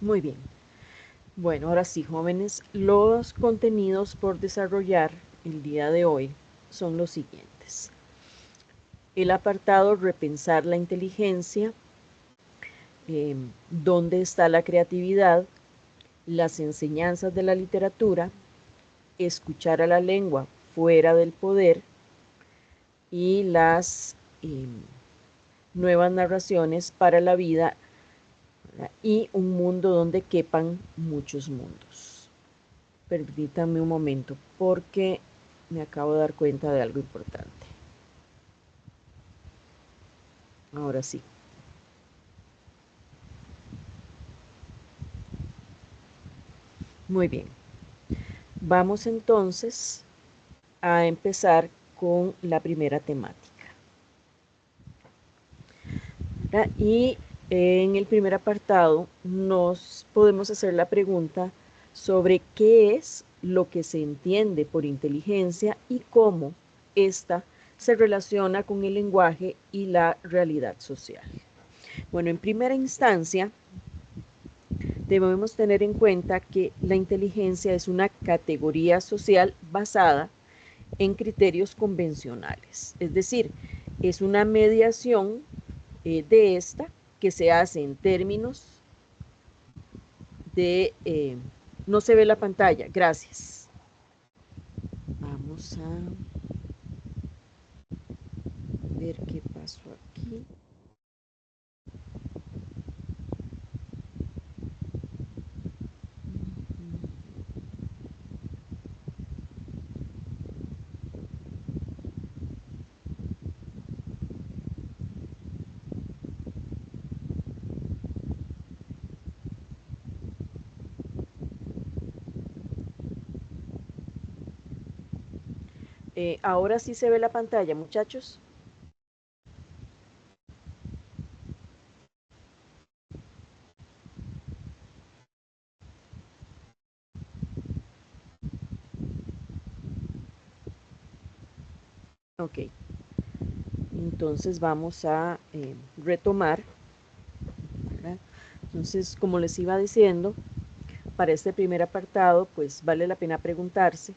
Muy bien. Bueno, ahora sí, jóvenes, los contenidos por desarrollar el día de hoy son los siguientes. El apartado Repensar la inteligencia, dónde está la creatividad, las enseñanzas de la literatura, escuchar a la lengua fuera del poder y las nuevas narraciones para la vida, ¿verdad? Y un mundo donde quepan muchos mundos. Permítanme un momento porque me acabo de dar cuenta de algo importante. Ahora sí. Muy bien. Vamos entonces a empezar con la primera temática. ¿Verdad? Y en el primer apartado nos podemos hacer la pregunta sobre qué es lo que se entiende por inteligencia y cómo ésta se relaciona con el lenguaje y la realidad social. Bueno, en primera instancia, debemos tener en cuenta que la inteligencia es una categoría social basada en criterios convencionales, es decir, es una mediación de esta que se hace en términos de... no se ve la pantalla, gracias. Vamos a ver qué pasó aquí. Ahora sí se ve la pantalla, muchachos. Ok, entonces vamos a retomar, ¿verdad? Entonces, como les iba diciendo, para este primer apartado, pues vale la pena preguntarse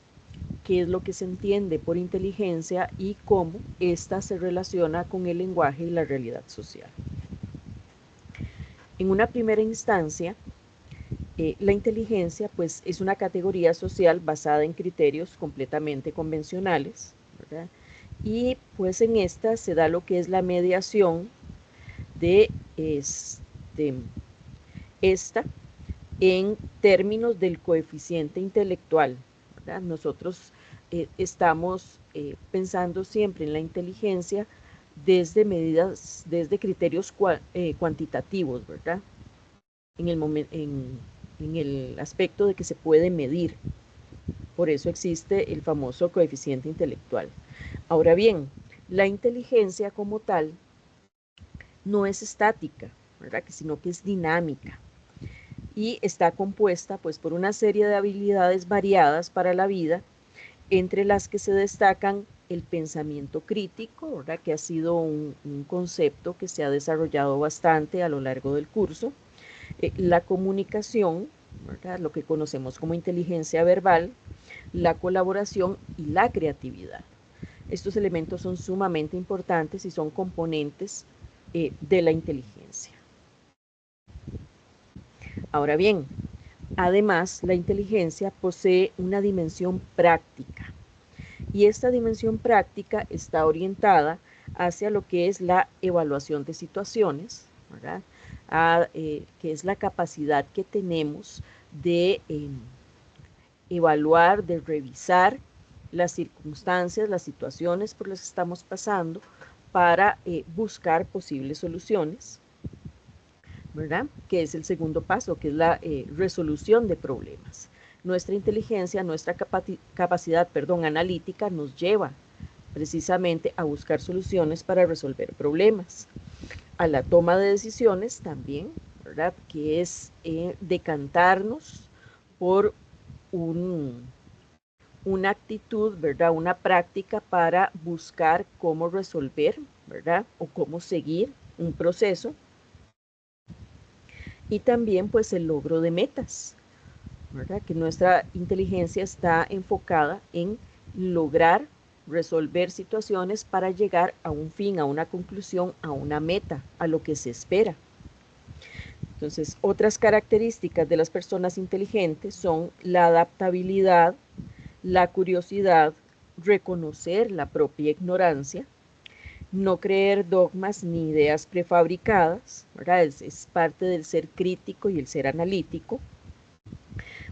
qué es lo que se entiende por inteligencia y cómo ésta se relaciona con el lenguaje y la realidad social. En una primera instancia, la inteligencia pues, es una categoría social basada en criterios completamente convencionales, ¿verdad? Y pues en esta se da lo que es la mediación de esta en términos del coeficiente intelectual, ¿verdad? Nosotros estamos pensando siempre en la inteligencia desde medidas, desde criterios cuantitativos, ¿verdad? En el, en el aspecto de que se puede medir. Por eso existe el famoso coeficiente intelectual. Ahora bien, la inteligencia como tal no es estática, ¿verdad? Sino que es dinámica y está compuesta pues por una serie de habilidades variadas para la vida, entre las que se destacan el pensamiento crítico, ¿verdad? Que ha sido un concepto que se ha desarrollado bastante a lo largo del curso, la comunicación, ¿verdad? Lo que conocemos como inteligencia verbal, la colaboración y la creatividad. Estos elementos son sumamente importantes y son componentes de la inteligencia. Ahora bien, además, la inteligencia posee una dimensión práctica y esta dimensión práctica está orientada hacia lo que es la evaluación de situaciones, ¿verdad? Que es la capacidad que tenemos de evaluar, de revisar las circunstancias, las situaciones por las que estamos pasando para buscar posibles soluciones, ¿verdad? Que es el segundo paso, que es la resolución de problemas. Nuestra inteligencia, nuestra capacidad, analítica nos lleva precisamente a buscar soluciones para resolver problemas. A la toma de decisiones también, ¿verdad? Que es decantarnos por una actitud, ¿verdad? Una práctica para buscar cómo resolver, ¿verdad? O cómo seguir un proceso. y también pues el logro de metas, ¿verdad? Que nuestra inteligencia está enfocada en lograr resolver situaciones para llegar a un fin, a una conclusión, a una meta, a lo que se espera. Entonces, otras características de las personas inteligentes son la adaptabilidad, la curiosidad, reconocer la propia ignorancia, no creer dogmas ni ideas prefabricadas, ¿verdad? Es parte del ser crítico y el ser analítico,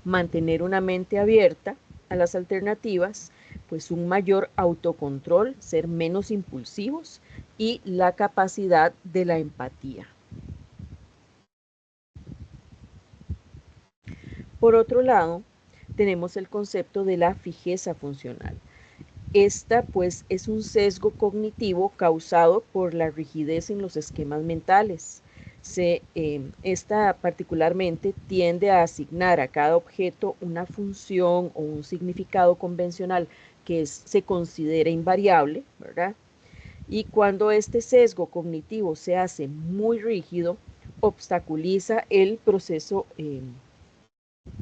mantener una mente abierta a las alternativas, pues un mayor autocontrol, ser menos impulsivos y la capacidad de la empatía. Por otro lado, tenemos el concepto de la fijeza funcional. Esta pues es un sesgo cognitivo causado por la rigidez en los esquemas mentales. Esta particularmente tiende a asignar a cada objeto una función o un significado convencional que se considera invariable, ¿verdad? Y cuando este sesgo cognitivo se hace muy rígido, obstaculiza el proceso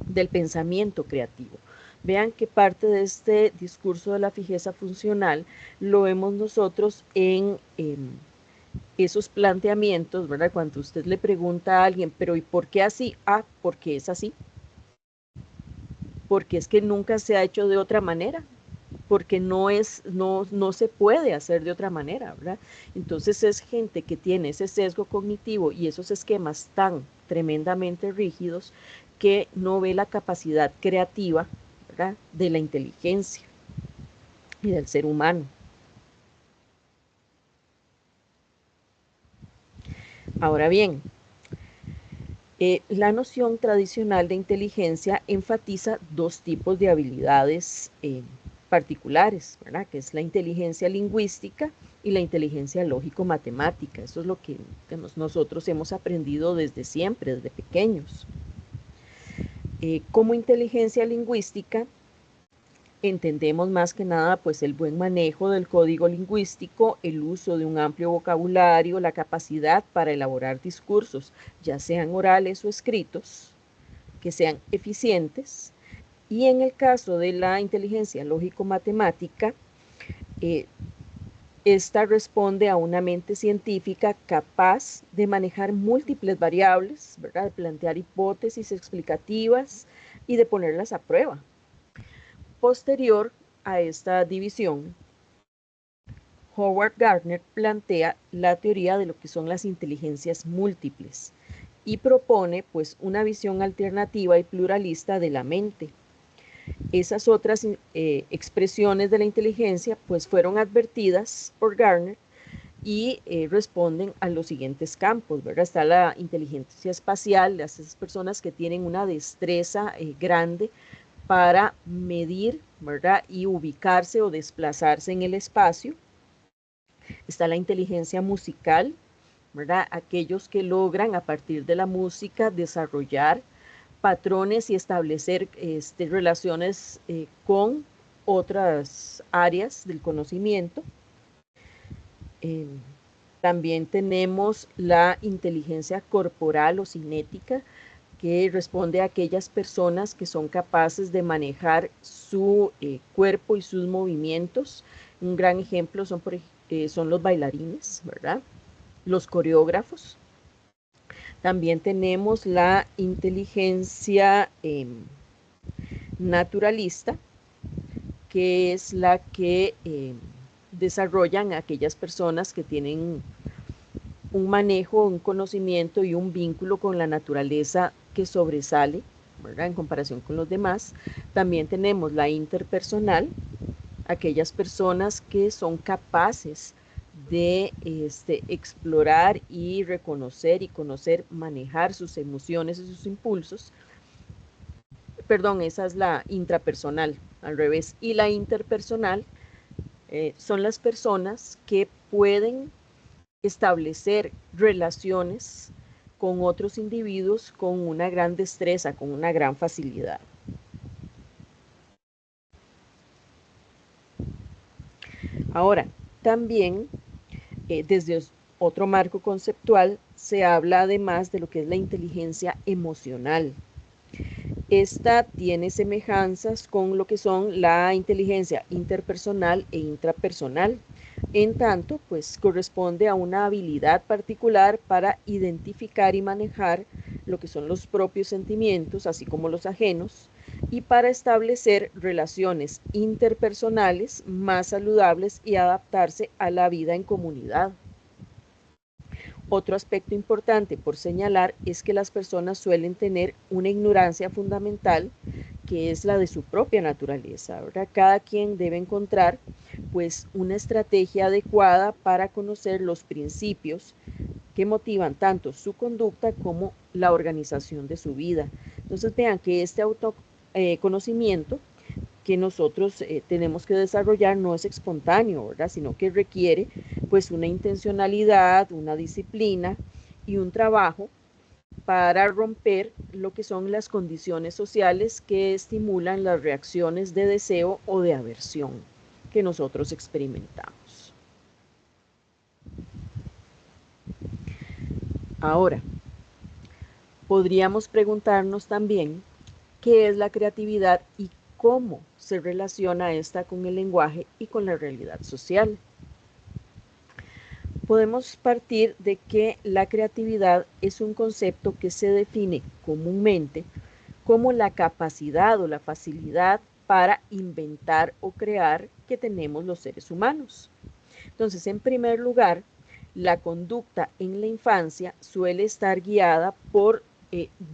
del pensamiento creativo. Vean que parte de este discurso de la fijeza funcional lo vemos nosotros en esos planteamientos, ¿verdad? Cuando usted le pregunta a alguien, pero ¿y por qué así? Ah, porque es así. Porque es que nunca se ha hecho de otra manera. Porque no se puede hacer de otra manera, ¿verdad? Entonces es gente que tiene ese sesgo cognitivo y esos esquemas tan tremendamente rígidos que no ve la capacidad creativa, ¿verdad?, de la inteligencia y del ser humano. Ahora bien, la noción tradicional de inteligencia enfatiza dos tipos de habilidades particulares, ¿verdad?, que es la inteligencia lingüística y la inteligencia lógico-matemática. Eso es lo que nosotros hemos aprendido desde siempre, desde pequeños. Como inteligencia lingüística, entendemos más que nada pues el buen manejo del código lingüístico, el uso de un amplio vocabulario, la capacidad para elaborar discursos, ya sean orales o escritos, que sean eficientes. Y en el caso de la inteligencia lógico-matemática, esta responde a una mente científica capaz de manejar múltiples variables, ¿verdad?, de plantear hipótesis explicativas y de ponerlas a prueba. Posterior a esta división, Howard Gardner plantea la teoría de lo que son las inteligencias múltiples y propone pues una visión alternativa y pluralista de la mente. Esas otras expresiones de la inteligencia pues fueron advertidas por Gardner y responden a los siguientes campos, ¿verdad? Está la inteligencia espacial, esas personas que tienen una destreza grande para medir, ¿verdad?, y ubicarse o desplazarse en el espacio. Está la inteligencia musical, ¿verdad?, aquellos que logran a partir de la música desarrollar patrones y establecer relaciones con otras áreas del conocimiento. También tenemos la inteligencia corporal o cinética, que responde a aquellas personas que son capaces de manejar su cuerpo y sus movimientos. Un gran ejemplo son los bailarines, ¿verdad?, los coreógrafos. También tenemos la inteligencia naturalista, que es la que desarrollan aquellas personas que tienen un manejo, un conocimiento y un vínculo con la naturaleza que sobresale, ¿verdad?, en comparación con los demás. También tenemos la interpersonal, aquellas personas que son capaces de explorar y reconocer y conocer, manejar sus emociones y sus impulsos. Perdón, esa es la intrapersonal, al revés. Y la interpersonal son las personas que pueden establecer relaciones con otros individuos con una gran destreza, con una gran facilidad. Ahora, también desde otro marco conceptual se habla además de lo que es la inteligencia emocional. Esta tiene semejanzas con lo que son la inteligencia interpersonal e intrapersonal. En tanto, pues corresponde a una habilidad particular para identificar y manejar lo que son los propios sentimientos, así como los ajenos, y para establecer relaciones interpersonales más saludables y adaptarse a la vida en comunidad. Otro aspecto importante por señalar es que las personas suelen tener una ignorancia fundamental que es la de su propia naturaleza. Ahora cada quien debe encontrar pues una estrategia adecuada para conocer los principios que motivan tanto su conducta como la organización de su vida. Entonces vean que este autoconocimiento que nosotros tenemos que desarrollar no es espontáneo, ¿verdad? Sino que requiere pues una intencionalidad, una disciplina y un trabajo para romper lo que son las condiciones sociales que estimulan las reacciones de deseo o de aversión que nosotros experimentamos. Ahora, podríamos preguntarnos también qué es la creatividad y cómo se relaciona esta con el lenguaje y con la realidad social. Podemos partir de que la creatividad es un concepto que se define comúnmente como la capacidad o la facilidad para inventar o crear que tenemos los seres humanos. Entonces, en primer lugar, la conducta en la infancia suele estar guiada por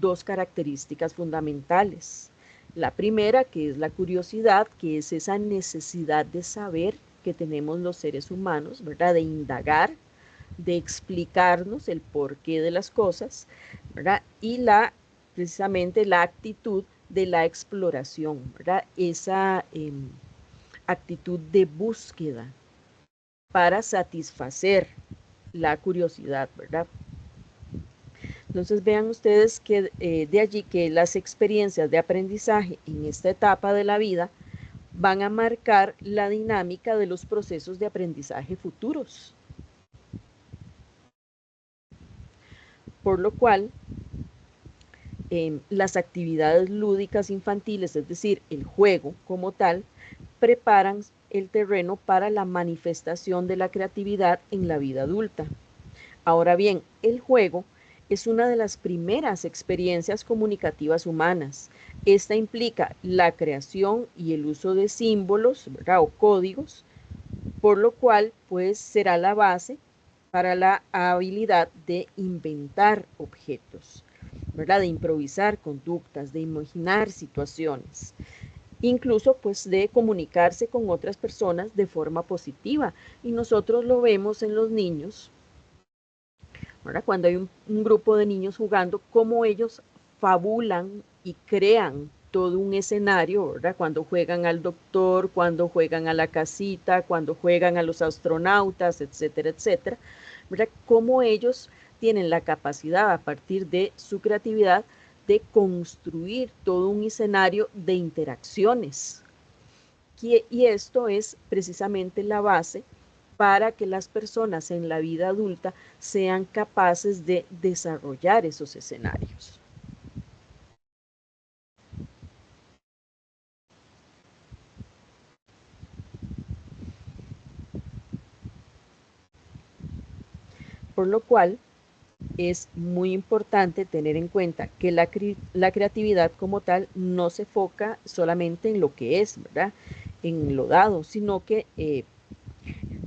dos características fundamentales. La primera, que es la curiosidad, que es esa necesidad de saber que tenemos los seres humanos, ¿verdad? De indagar, de explicarnos el porqué de las cosas, ¿verdad? Y precisamente la actitud de la exploración, ¿verdad? Esa actitud de búsqueda para satisfacer la curiosidad, ¿verdad? Entonces vean ustedes que de allí que las experiencias de aprendizaje en esta etapa de la vida van a marcar la dinámica de los procesos de aprendizaje futuros. Por lo cual, las actividades lúdicas infantiles, es decir, el juego como tal, preparan el terreno para la manifestación de la creatividad en la vida adulta. Ahora bien, el juego es una de las primeras experiencias comunicativas humanas. Esta implica la creación y el uso de símbolos, ¿verdad? O códigos, por lo cual pues será la base para la habilidad de inventar objetos, ¿verdad? De improvisar conductas, de imaginar situaciones, incluso pues de comunicarse con otras personas de forma positiva. Y nosotros lo vemos en los niños, ¿verdad? Cuando hay un grupo de niños jugando, cómo ellos fabulan y crean todo un escenario, ¿verdad? Cuando juegan al doctor, cuando juegan a la casita, cuando juegan a los astronautas, etcétera, etcétera, ¿verdad? Cómo ellos tienen la capacidad a partir de su creatividad de construir todo un escenario de interacciones. Y esto es precisamente la base para que las personas en la vida adulta sean capaces de desarrollar esos escenarios. Por lo cual, es muy importante tener en cuenta que la creatividad como tal no se enfoca solamente en lo que es, ¿verdad? En lo dado, sino que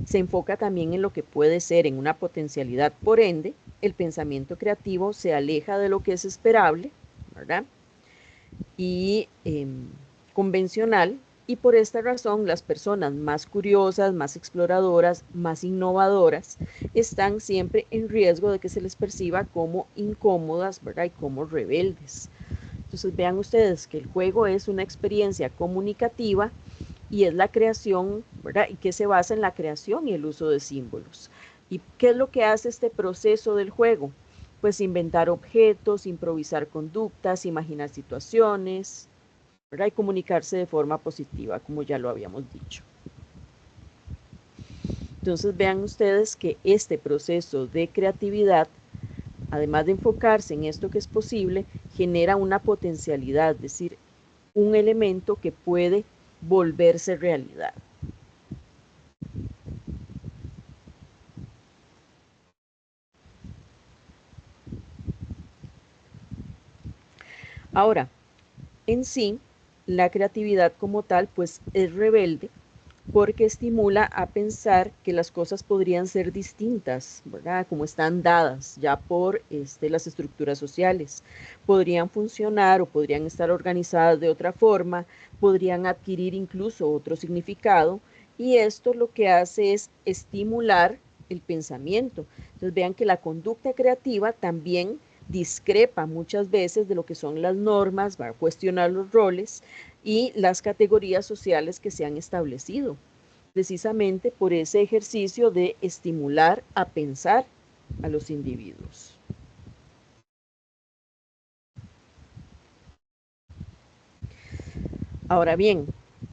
se enfoca también en lo que puede ser, en una potencialidad. Por ende, el pensamiento creativo se aleja de lo que es esperable, ¿verdad? Y convencional, y por esta razón las personas más curiosas, más exploradoras, más innovadoras, están siempre en riesgo de que se les perciba como incómodas, ¿verdad? Y como rebeldes. Entonces vean ustedes que el juego es una experiencia comunicativa y es la creación, ¿verdad? Y que se basa en la creación y el uso de símbolos. ¿Y qué es lo que hace este proceso del juego? Pues inventar objetos, improvisar conductas, imaginar situaciones, ¿verdad? Y comunicarse de forma positiva, como ya lo habíamos dicho. Entonces vean ustedes que este proceso de creatividad además de enfocarse en esto que es posible, genera una potencialidad, es decir, un elemento que puede volverse realidad. Ahora, en sí, la creatividad como tal, pues es rebelde porque estimula a pensar que las cosas podrían ser distintas, ¿verdad? Como están dadas ya por las estructuras sociales. Podrían funcionar o podrían estar organizadas de otra forma, podrían adquirir incluso otro significado, y esto lo que hace es estimular el pensamiento. Entonces vean que la conducta creativa también discrepa muchas veces de lo que son las normas, va a cuestionar los roles y las categorías sociales que se han establecido, precisamente por ese ejercicio de estimular a pensar a los individuos. Ahora bien,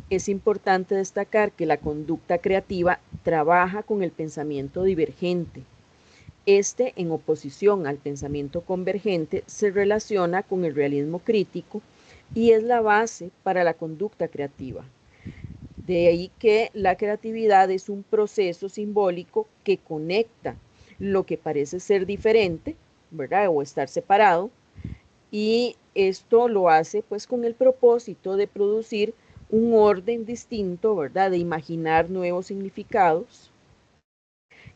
es importante destacar que la conducta creativa trabaja con el pensamiento divergente. Este, en oposición al pensamiento convergente, se relaciona con el realismo crítico y es la base para la conducta creativa. De ahí que la creatividad es un proceso simbólico que conecta lo que parece ser diferente, ¿verdad? O estar separado, y esto lo hace pues con el propósito de producir un orden distinto, ¿verdad? De imaginar nuevos significados.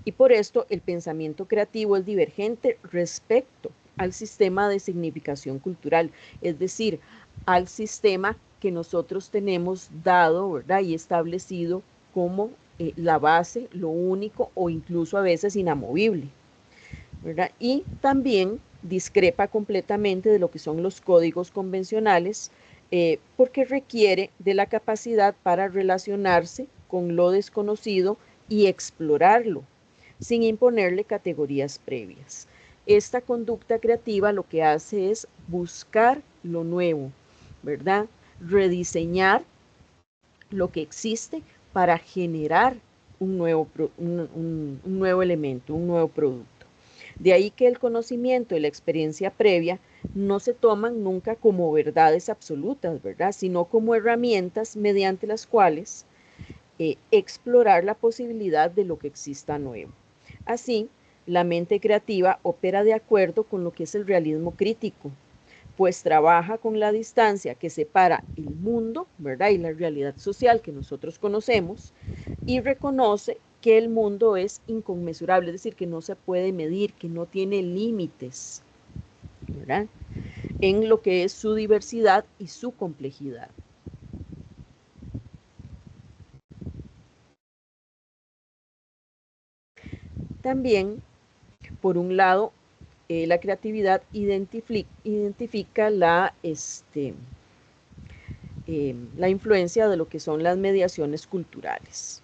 Y por esto el pensamiento creativo es divergente respecto al sistema de significación cultural, es decir, al sistema que nosotros tenemos dado, ¿verdad? Y establecido como la base, lo único o incluso a veces inamovible, ¿verdad? Y también discrepa completamente de lo que son los códigos convencionales, porque requiere de la capacidad para relacionarse con lo desconocido y explorarlo, sin imponerle categorías previas. Esta conducta creativa lo que hace es buscar lo nuevo, ¿verdad? Rediseñar lo que existe para generar un nuevo, un nuevo elemento, un nuevo producto. De ahí que el conocimiento y la experiencia previa no se toman nunca como verdades absolutas, ¿verdad? Sino como herramientas mediante las cuales explorar la posibilidad de lo que exista nuevo. Así, la mente creativa opera de acuerdo con lo que es el realismo crítico, pues trabaja con la distancia que separa el mundo, ¿verdad? Y la realidad social que nosotros conocemos, y reconoce que el mundo es inconmensurable, es decir, que no se puede medir, que no tiene límites, ¿verdad? En lo que es su diversidad y su complejidad. También, por un lado, la creatividad identifica la influencia de lo que son las mediaciones culturales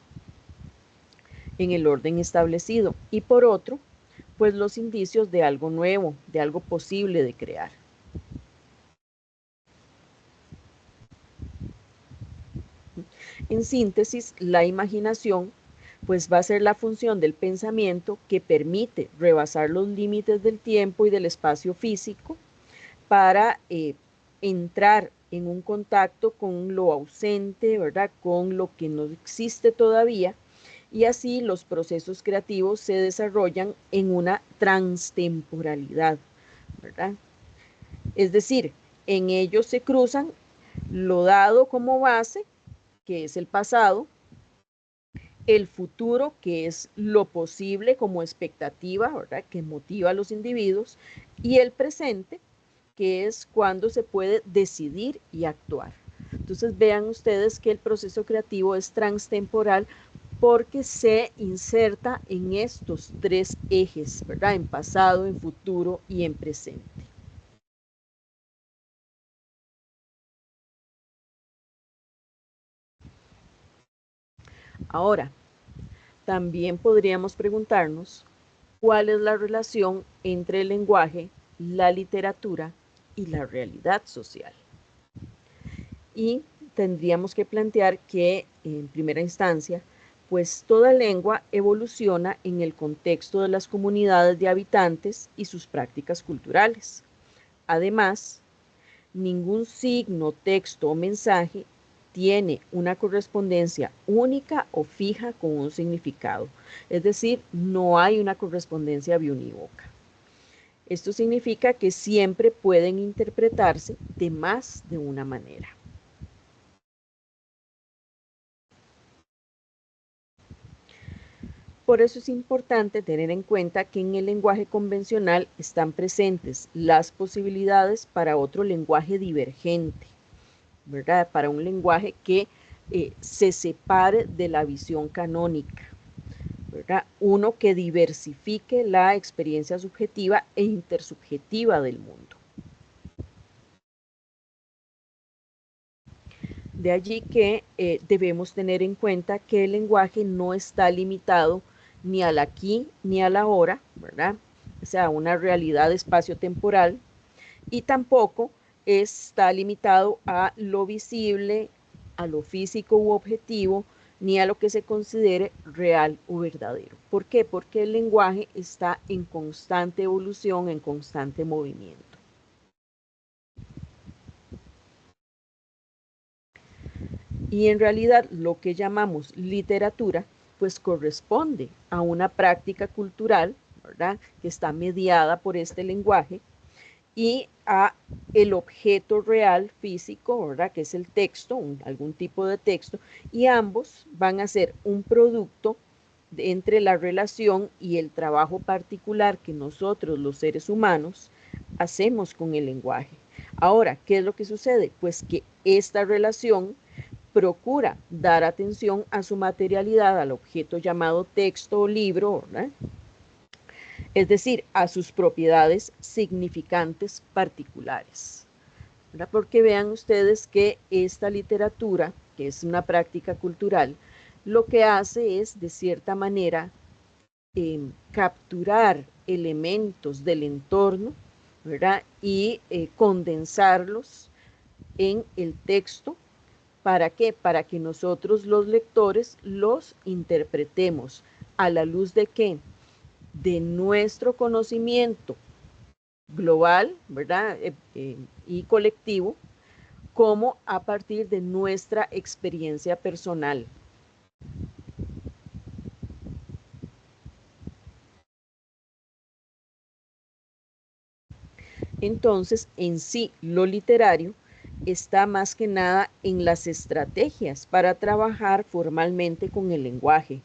en el orden establecido, y por otro, pues los indicios de algo nuevo, de algo posible de crear. En síntesis, la imaginación pues va a ser la función del pensamiento que permite rebasar los límites del tiempo y del espacio físico para entrar en un contacto con lo ausente, ¿verdad? Con lo que no existe todavía, y así los procesos creativos se desarrollan en una transtemporalidad, ¿verdad? Es decir, en ellos se cruzan lo dado como base, que es el pasado, el futuro, que es lo posible como expectativa, ¿verdad? Que motiva a los individuos, y el presente, que es cuando se puede decidir y actuar. Entonces vean ustedes que el proceso creativo es transtemporal porque se inserta en estos tres ejes, ¿verdad? En pasado, en futuro y en presente. Ahora, también podríamos preguntarnos cuál es la relación entre el lenguaje, la literatura y la realidad social. Y tendríamos que plantear que, en primera instancia, pues toda lengua evoluciona en el contexto de las comunidades de habitantes y sus prácticas culturales. Además, ningún signo, texto o mensaje tiene una correspondencia única o fija con un significado. Es decir, no hay una correspondencia biunívoca. Esto significa que siempre pueden interpretarse de más de una manera. Por eso es importante tener en cuenta que en el lenguaje convencional están presentes las posibilidades para otro lenguaje divergente, ¿verdad? Para un lenguaje que se separe de la visión canónica, ¿verdad? Uno que diversifique la experiencia subjetiva e intersubjetiva del mundo. De allí que debemos tener en cuenta que el lenguaje no está limitado ni al aquí ni a la ahora, ¿verdad? O sea, una realidad espacio-temporal, y tampoco está limitado a lo visible, a lo físico u objetivo, ni a lo que se considere real o verdadero. ¿Por qué? Porque el lenguaje está en constante evolución, en constante movimiento. Y en realidad lo que llamamos literatura, pues corresponde a una práctica cultural, ¿verdad?, que está mediada por este lenguaje, y a el objeto real físico, ¿verdad?, que es el texto, algún tipo de texto, y ambos van a ser un producto entre la relación y el trabajo particular que nosotros, los seres humanos, hacemos con el lenguaje. Ahora, ¿qué es lo que sucede? Pues que esta relación procura dar atención a su materialidad, al objeto llamado texto o libro, ¿verdad?, es decir, a sus propiedades significantes particulares, ¿verdad? Porque vean ustedes que esta literatura, que es una práctica cultural, lo que hace es, de cierta manera, capturar elementos del entorno, ¿verdad?, y condensarlos en el texto. ¿Para qué? Para que nosotros los lectores los interpretemos a la luz de qué, de nuestro conocimiento global, ¿verdad?, y colectivo, como a partir de nuestra experiencia personal. Entonces, en sí, lo literario está más que nada en las estrategias para trabajar formalmente con el lenguaje.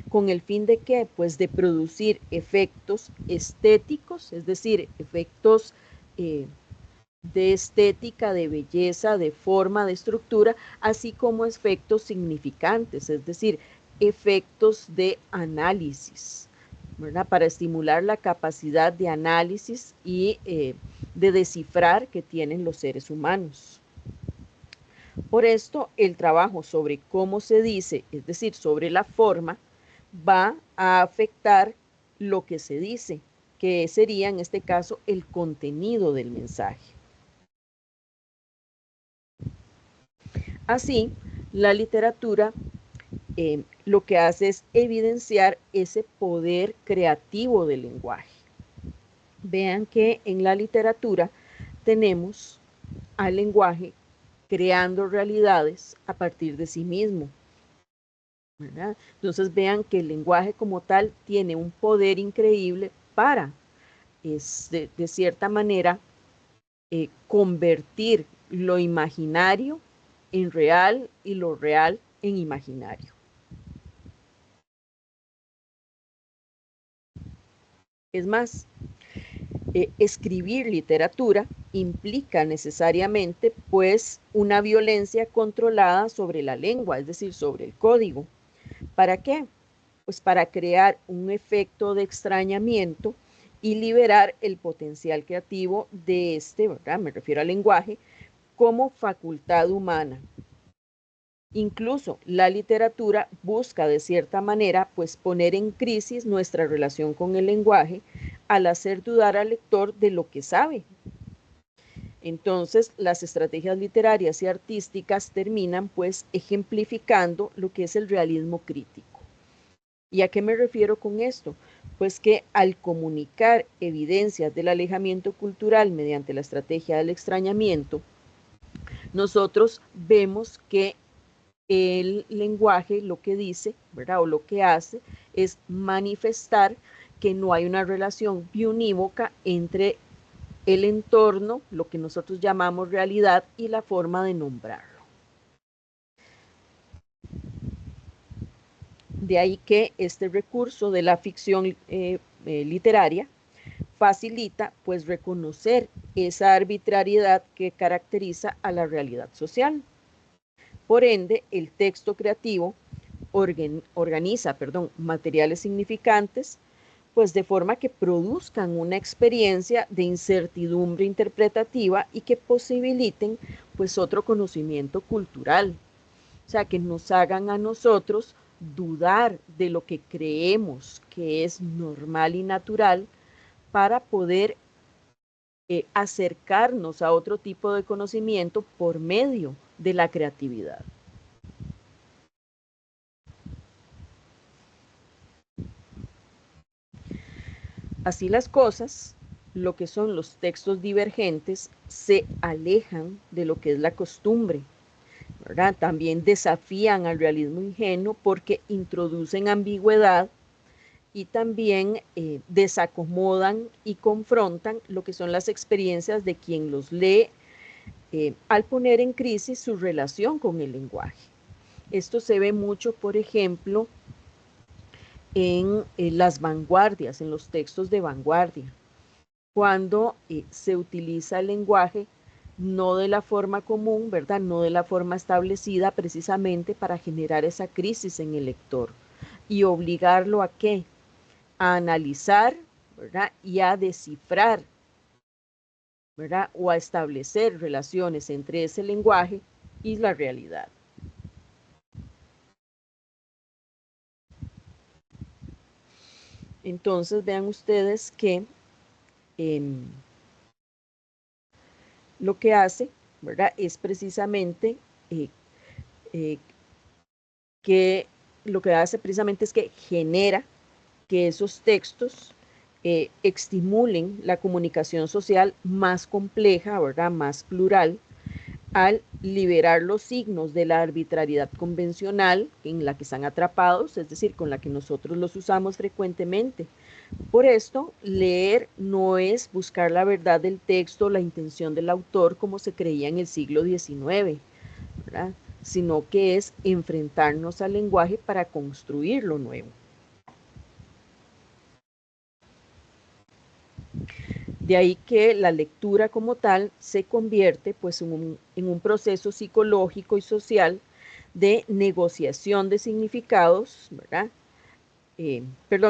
¿Con el fin de qué? Pues de producir efectos estéticos, es decir, efectos de estética, de belleza, de forma, de estructura, así como efectos significantes, es decir, efectos de análisis, ¿verdad?, para estimular la capacidad de análisis y de descifrar que tienen los seres humanos. Por esto, el trabajo sobre cómo se dice, es decir, sobre la forma, va a afectar lo que se dice, que sería en este caso el contenido del mensaje. Así, la literatura lo que hace es evidenciar ese poder creativo del lenguaje. Vean que en la literatura tenemos al lenguaje creando realidades a partir de sí mismo, ¿verdad? Entonces vean que el lenguaje como tal tiene un poder increíble para, de cierta manera, convertir lo imaginario en real y lo real en imaginario. Es más, escribir literatura implica necesariamente pues una violencia controlada sobre la lengua, es decir, sobre el código. ¿Para qué? Pues para crear un efecto de extrañamiento y liberar el potencial creativo de este, ¿verdad?, me refiero al lenguaje, como facultad humana. Incluso la literatura busca de cierta manera pues poner en crisis nuestra relación con el lenguaje al hacer dudar al lector de lo que sabe. Entonces, las estrategias literarias y artísticas terminan pues ejemplificando lo que es el realismo crítico. ¿Y a qué me refiero con esto? Pues que al comunicar evidencias del alejamiento cultural mediante la estrategia del extrañamiento, nosotros vemos que el lenguaje lo que dice, ¿verdad? O lo que hace es manifestar que no hay una relación biunívoca entre el entorno, lo que nosotros llamamos realidad, y la forma de nombrarlo. De ahí que este recurso de la ficción literaria facilita pues reconocer esa arbitrariedad que caracteriza a la realidad social. Por ende, el texto creativo organiza materiales significantes, pues de forma que produzcan una experiencia de incertidumbre interpretativa y que posibiliten pues otro conocimiento cultural. O sea, que nos hagan a nosotros dudar de lo que creemos que es normal y natural para poder acercarnos a otro tipo de conocimiento por medio de la creatividad. Así las cosas, lo que son los textos divergentes se alejan de lo que es la costumbre, ¿verdad? También desafían al realismo ingenuo porque introducen ambigüedad y también desacomodan y confrontan lo que son las experiencias de quien los lee al poner en crisis su relación con el lenguaje. Esto se ve mucho, por ejemplo, en las vanguardias, en los textos de vanguardia, cuando se utiliza el lenguaje no de la forma común, ¿verdad? No de la forma establecida precisamente para generar esa crisis en el lector y obligarlo a ¿qué? A analizar, ¿verdad? Y a descifrar, ¿verdad? O a establecer relaciones entre ese lenguaje y la realidad. Entonces vean ustedes que eh, lo que hace, ¿verdad? Es precisamente eh, eh, que lo que hace precisamente es que genera que esos textos estimulen la comunicación social más compleja, ¿verdad? Más plural, al liberar los signos de la arbitrariedad convencional en la que están atrapados, es decir, con la que nosotros los usamos frecuentemente. Por esto, leer no es buscar la verdad del texto, la intención del autor como se creía en el siglo XIX, ¿verdad? Sino que es enfrentarnos al lenguaje para construir lo nuevo. De ahí que la lectura como tal se convierte pues en un proceso psicológico y social de negociación de significados, ¿verdad?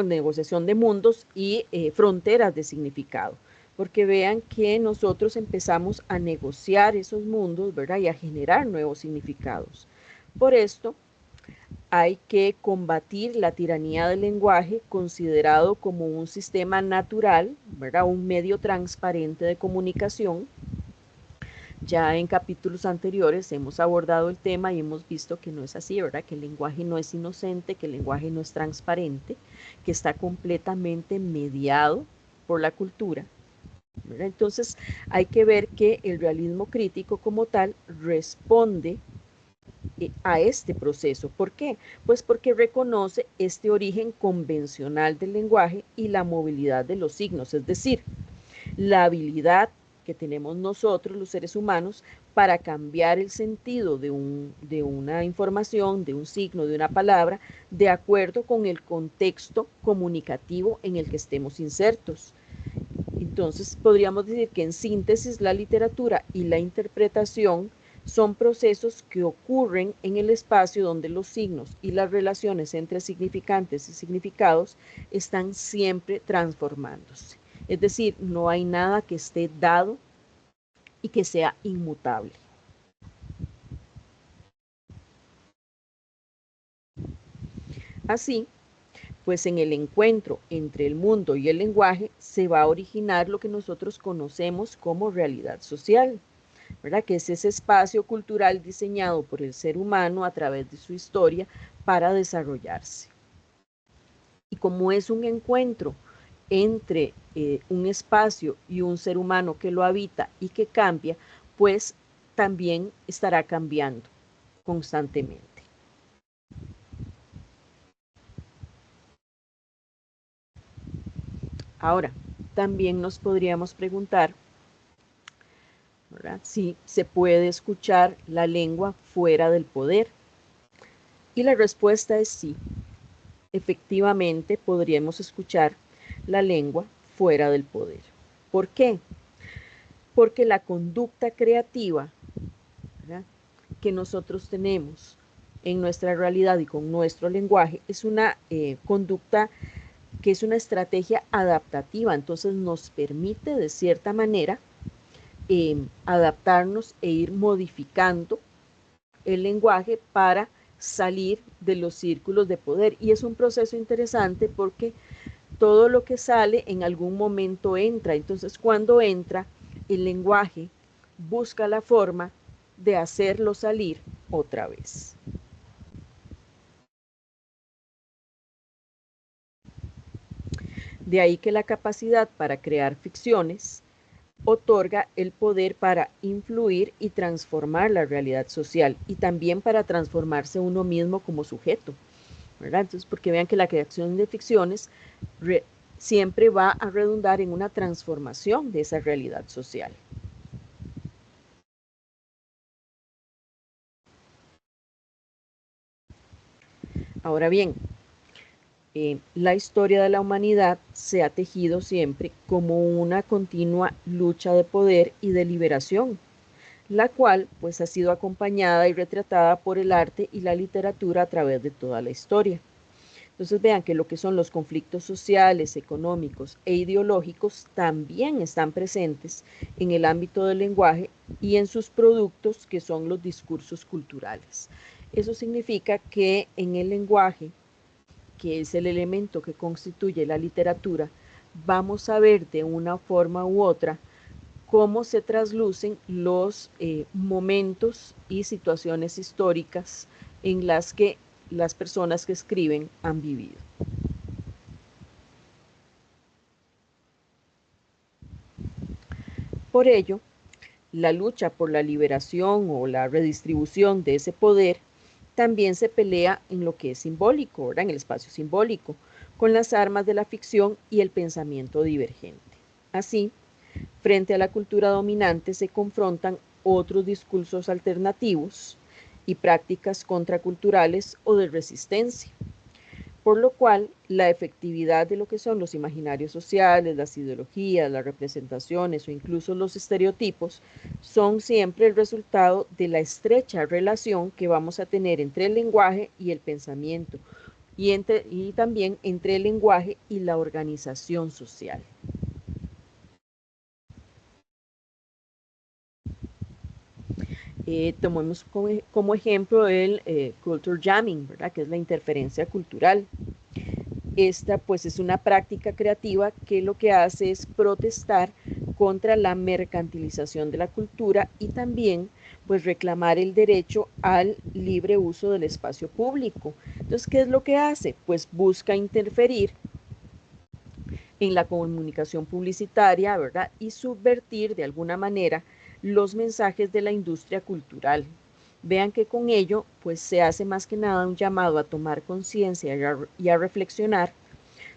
Negociación de mundos y fronteras de significado. Porque vean que nosotros empezamos a negociar esos mundos, ¿verdad? Y a generar nuevos significados. Por esto, hay que combatir la tiranía del lenguaje considerado como un sistema natural, ¿verdad? Un medio transparente de comunicación. Ya en capítulos anteriores hemos abordado el tema y hemos visto que no es así, ¿verdad? Que el lenguaje no es inocente, que el lenguaje no es transparente, que está completamente mediado por la cultura, ¿verdad? Entonces hay que ver que el realismo crítico como tal responde a este proceso. ¿Por qué? Pues porque reconoce este origen convencional del lenguaje y la movilidad de los signos, es decir, la habilidad que tenemos nosotros los seres humanos para cambiar el sentido de una información, de un signo, de una palabra, de acuerdo con el contexto comunicativo en el que estemos insertos. Entonces, podríamos decir que en síntesis la literatura y la interpretación son procesos que ocurren en el espacio donde los signos y las relaciones entre significantes y significados están siempre transformándose. Es decir, no hay nada que esté dado y que sea inmutable. Así, pues en el encuentro entre el mundo y el lenguaje se va a originar lo que nosotros conocemos como realidad social, ¿verdad? Que es ese espacio cultural diseñado por el ser humano a través de su historia para desarrollarse. Y como es un encuentro entre un espacio y un ser humano que lo habita y que cambia, pues también estará cambiando constantemente. Ahora, también nos podríamos preguntar, ¿verdad?, si se puede escuchar la lengua fuera del poder. Y la respuesta es sí. Efectivamente, podríamos escuchar la lengua fuera del poder. ¿Por qué? Porque la conducta creativa, ¿verdad?, que nosotros tenemos en nuestra realidad y con nuestro lenguaje es una conducta que es una estrategia adaptativa, entonces nos permite de cierta manera adaptarnos e ir modificando el lenguaje para salir de los círculos de poder. Y es un proceso interesante porque todo lo que sale en algún momento entra. Entonces, cuando entra, el lenguaje busca la forma de hacerlo salir otra vez. De ahí que la capacidad para crear ficciones otorga el poder para influir y transformar la realidad social y también para transformarse uno mismo como sujeto, ¿verdad? Entonces, porque vean que la creación de ficciones siempre va a redundar en una transformación de esa realidad social. Ahora bien, la historia de la humanidad se ha tejido siempre como una continua lucha de poder y de liberación, la cual pues ha sido acompañada y retratada por el arte y la literatura a través de toda la historia. Entonces vean que lo que son los conflictos sociales, económicos e ideológicos también están presentes en el ámbito del lenguaje y en sus productos que son los discursos culturales. Eso significa que en el lenguaje, que es el elemento que constituye la literatura, vamos a ver de una forma u otra cómo se traslucen los momentos y situaciones históricas en las que las personas que escriben han vivido. Por ello, la lucha por la liberación o la redistribución de ese poder también se pelea en lo que es simbólico, ¿verdad?, en el espacio simbólico, con las armas de la ficción y el pensamiento divergente. Así, frente a la cultura dominante se confrontan otros discursos alternativos y prácticas contraculturales o de resistencia, por lo cual la efectividad de lo que son los imaginarios sociales, las ideologías, las representaciones o incluso los estereotipos son siempre el resultado de la estrecha relación que vamos a tener entre el lenguaje y el pensamiento y también entre el lenguaje y la organización social. Tomemos como ejemplo el culture jamming, ¿verdad?, que es la interferencia cultural. Esta pues es una práctica creativa que lo que hace es protestar contra la mercantilización de la cultura y también pues reclamar el derecho al libre uso del espacio público. Entonces, ¿qué es lo que hace? Pues busca interferir en la comunicación publicitaria, ¿verdad?, y subvertir de alguna manera los mensajes de la industria cultural. Vean que con ello pues se hace más que nada un llamado a tomar conciencia y a reflexionar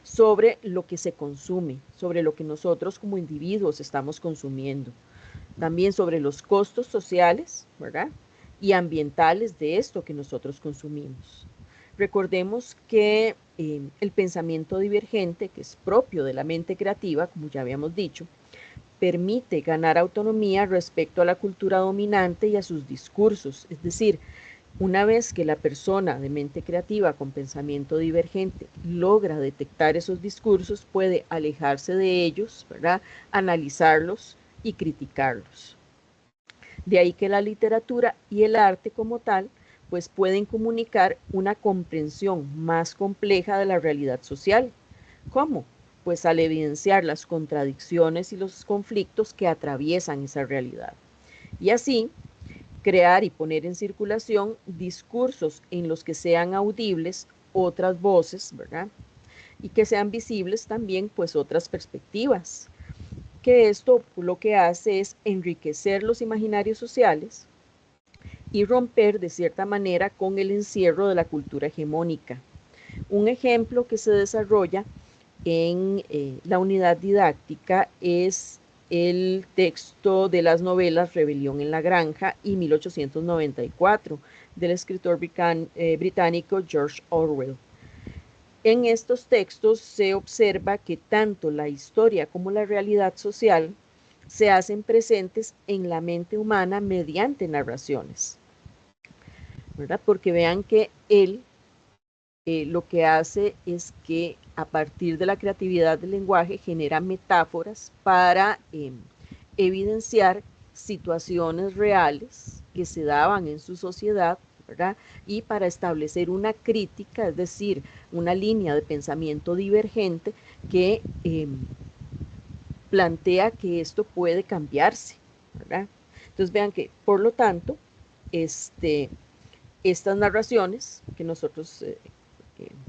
sobre lo que se consume, sobre lo que nosotros como individuos estamos consumiendo, también sobre los costos sociales, ¿verdad?, y ambientales de esto que nosotros consumimos. Recordemos que el pensamiento divergente, que es propio de la mente creativa, como ya habíamos dicho, permite ganar autonomía respecto a la cultura dominante y a sus discursos. Es decir, una vez que la persona de mente creativa con pensamiento divergente logra detectar esos discursos, puede alejarse de ellos, ¿verdad?, analizarlos y criticarlos. De ahí que la literatura y el arte como tal pues pueden comunicar una comprensión más compleja de la realidad social. ¿Cómo? Pues al evidenciar las contradicciones y los conflictos que atraviesan esa realidad. Y así, crear y poner en circulación discursos en los que sean audibles otras voces, ¿verdad?, y que sean visibles también pues otras perspectivas, que esto lo que hace es enriquecer los imaginarios sociales y romper de cierta manera con el encierro de la cultura hegemónica. Un ejemplo que se desarrolla en la unidad didáctica es el texto de las novelas Rebelión en la Granja y 1894 del escritor británico George Orwell. En estos textos se observa que tanto la historia como la realidad social se hacen presentes en la mente humana mediante narraciones, ¿verdad? Porque vean que él lo que hace es que a partir de la creatividad del lenguaje genera metáforas para evidenciar situaciones reales que se daban en su sociedad, ¿verdad? Y para establecer una crítica, es decir, una línea de pensamiento divergente que plantea que esto puede cambiarse, ¿verdad? Entonces vean que, por lo tanto, estas narraciones que nosotros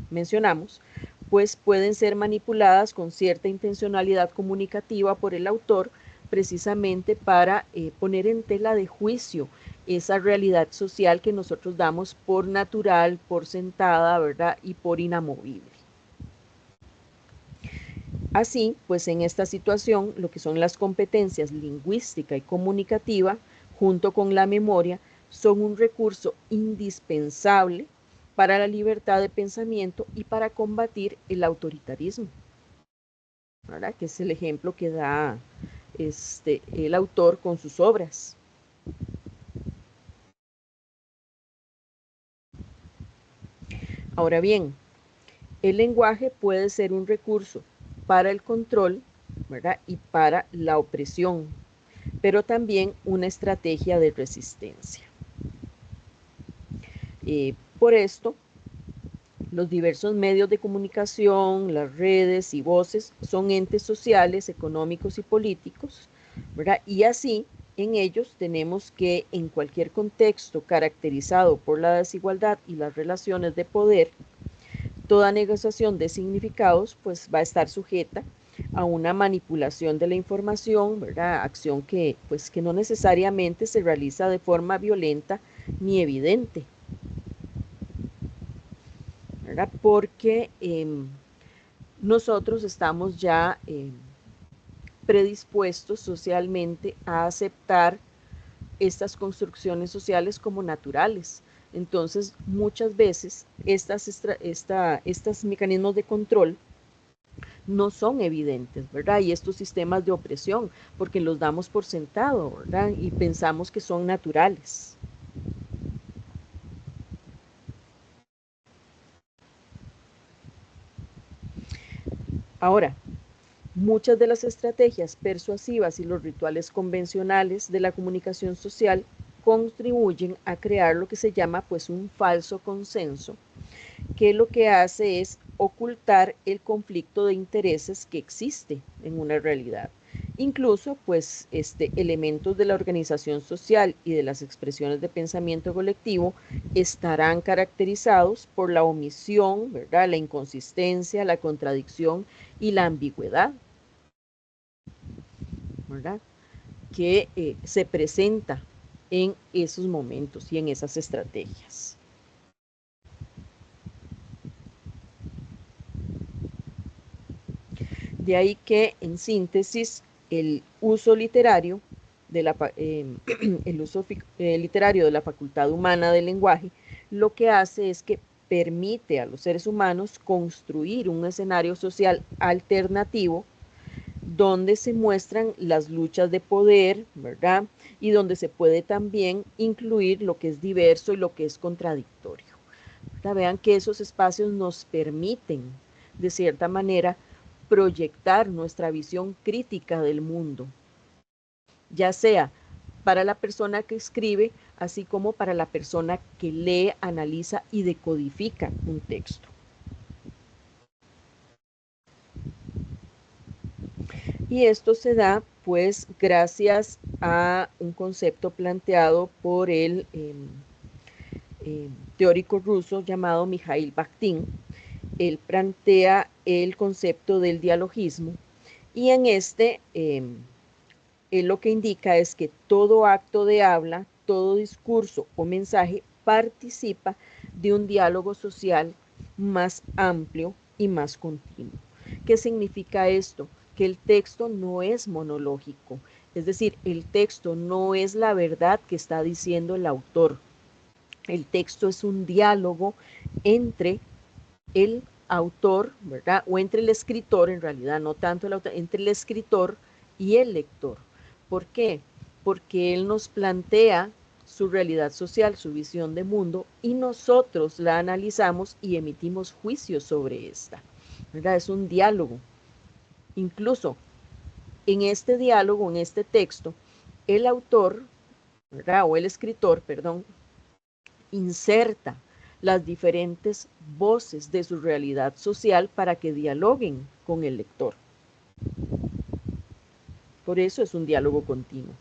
mencionamos, pues pueden ser manipuladas con cierta intencionalidad comunicativa por el autor, precisamente para poner en tela de juicio esa realidad social que nosotros damos por natural, por sentada, ¿verdad? Y por inamovible. Así, pues en esta situación, lo que son las competencias lingüística y comunicativa, junto con la memoria, son un recurso indispensable para la libertad de pensamiento y para combatir el autoritarismo, ¿verdad? Que es el ejemplo que da el autor con sus obras. Ahora bien, el lenguaje puede ser un recurso para el control, ¿verdad? Y para la opresión, pero también una estrategia de resistencia. Por esto, los diversos medios de comunicación, las redes y voces son entes sociales, económicos y políticos, ¿verdad? Y así, en ellos tenemos que, en cualquier contexto caracterizado por la desigualdad y las relaciones de poder, toda negociación de significados pues va a estar sujeta a una manipulación de la información, ¿verdad? Acción que pues que no necesariamente se realiza de forma violenta ni evidente, ¿verdad? Porque nosotros estamos ya predispuestos socialmente a aceptar estas construcciones sociales como naturales. Entonces, muchas veces estos mecanismos de control no son evidentes, ¿verdad? Y estos sistemas de opresión, porque los damos por sentado, ¿verdad? Y pensamos que son naturales. Ahora, muchas de las estrategias persuasivas y los rituales convencionales de la comunicación social contribuyen a crear lo que se llama pues un falso consenso, que lo que hace es ocultar el conflicto de intereses que existe en una realidad. Incluso, pues, elementos de la organización social y de las expresiones de pensamiento colectivo estarán caracterizados por la omisión, ¿verdad? La inconsistencia, la contradicción y la ambigüedad, ¿verdad? Que se presenta en esos momentos y en esas estrategias. De ahí que, en síntesis, el uso literario de la, el uso literario de la facultad humana del lenguaje lo que hace es que permite a los seres humanos construir un escenario social alternativo donde se muestran las luchas de poder, ¿verdad? Y donde se puede también incluir lo que es diverso y lo que es contradictorio. Vean que esos espacios nos permiten, de cierta manera, proyectar nuestra visión crítica del mundo, ya sea para la persona que escribe, así como para la persona que lee, analiza y decodifica un texto. Y esto se da pues gracias a un concepto planteado por el teórico ruso llamado Mikhail Bakhtin. Él plantea el concepto del dialogismo, y en este él lo que indica es que todo acto de habla, todo discurso o mensaje participa de un diálogo social más amplio y más continuo. ¿Qué significa esto? Que el texto no es monológico, es decir, el texto no es la verdad que está diciendo el autor. El texto es un diálogo entre el autor, ¿verdad? O entre el escritor, en realidad, no tanto el autor, entre el escritor y el lector. ¿Por qué? Porque él nos plantea su realidad social, su visión de mundo, y nosotros la analizamos y emitimos juicios sobre esta, ¿verdad? Es un diálogo. Incluso en este diálogo, en este texto, el autor, ¿verdad? O el escritor, perdón, inserta las diferentes voces de su realidad social para que dialoguen con el lector. Por eso es un diálogo continuo.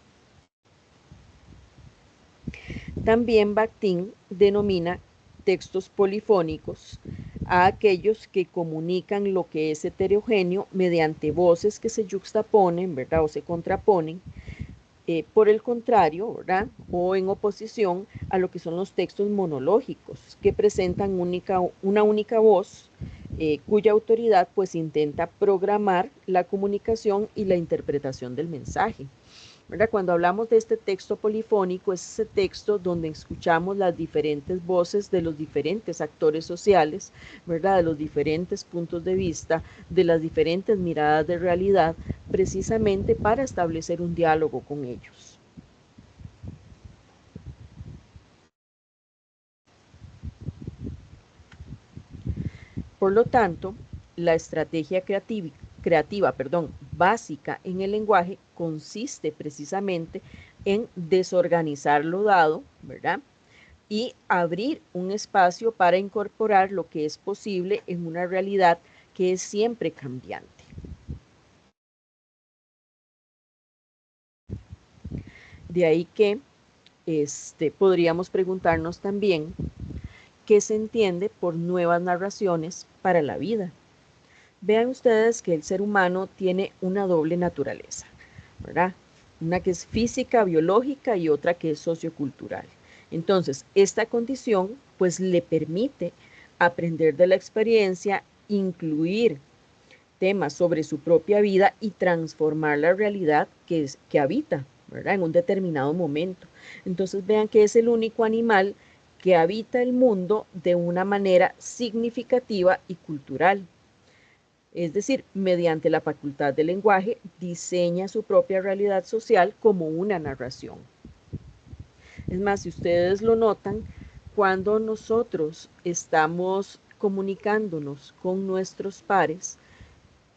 También Bakhtin denomina textos polifónicos a aquellos que comunican lo que es heterogéneo mediante voces que se yuxtaponen, ¿verdad? O se contraponen. Por el contrario, ¿verdad? O en oposición a lo que son los textos monológicos, que presentan una única voz, cuya autoridad pues intenta programar la comunicación y la interpretación del mensaje. ¿Verdad? Cuando hablamos de este texto polifónico, es ese texto donde escuchamos las diferentes voces de los diferentes actores sociales, ¿verdad? De los diferentes puntos de vista, de las diferentes miradas de realidad, precisamente para establecer un diálogo con ellos. Por lo tanto, la estrategia creativa, básica en el lenguaje consiste precisamente en desorganizar lo dado, ¿verdad? Y abrir un espacio para incorporar lo que es posible en una realidad que es siempre cambiante. De ahí que podríamos preguntarnos también qué se entiende por nuevas narraciones para la vida. Vean ustedes que el ser humano tiene una doble naturaleza, ¿verdad? Una que es física, biológica y otra que es sociocultural. Entonces, esta condición pues le permite aprender de la experiencia, incluir temas sobre su propia vida y transformar la realidad que habita, ¿verdad? En un determinado momento. Entonces, vean que es el único animal que habita el mundo de una manera significativa y cultural. Es decir, mediante la facultad del lenguaje, diseña su propia realidad social como una narración. Es más, si ustedes lo notan, cuando nosotros estamos comunicándonos con nuestros pares,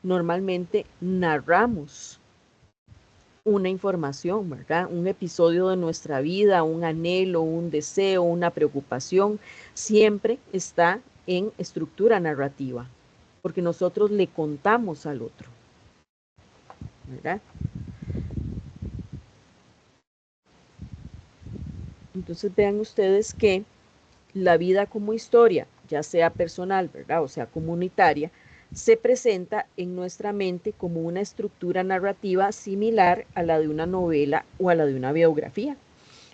normalmente narramos una información, ¿verdad? Un episodio de nuestra vida, un anhelo, un deseo, una preocupación, siempre está en estructura narrativa, porque nosotros le contamos al otro, ¿verdad? Entonces vean ustedes que la vida como historia, ya sea personal, ¿verdad? O sea, comunitaria, se presenta en nuestra mente como una estructura narrativa similar a la de una novela o a la de una biografía.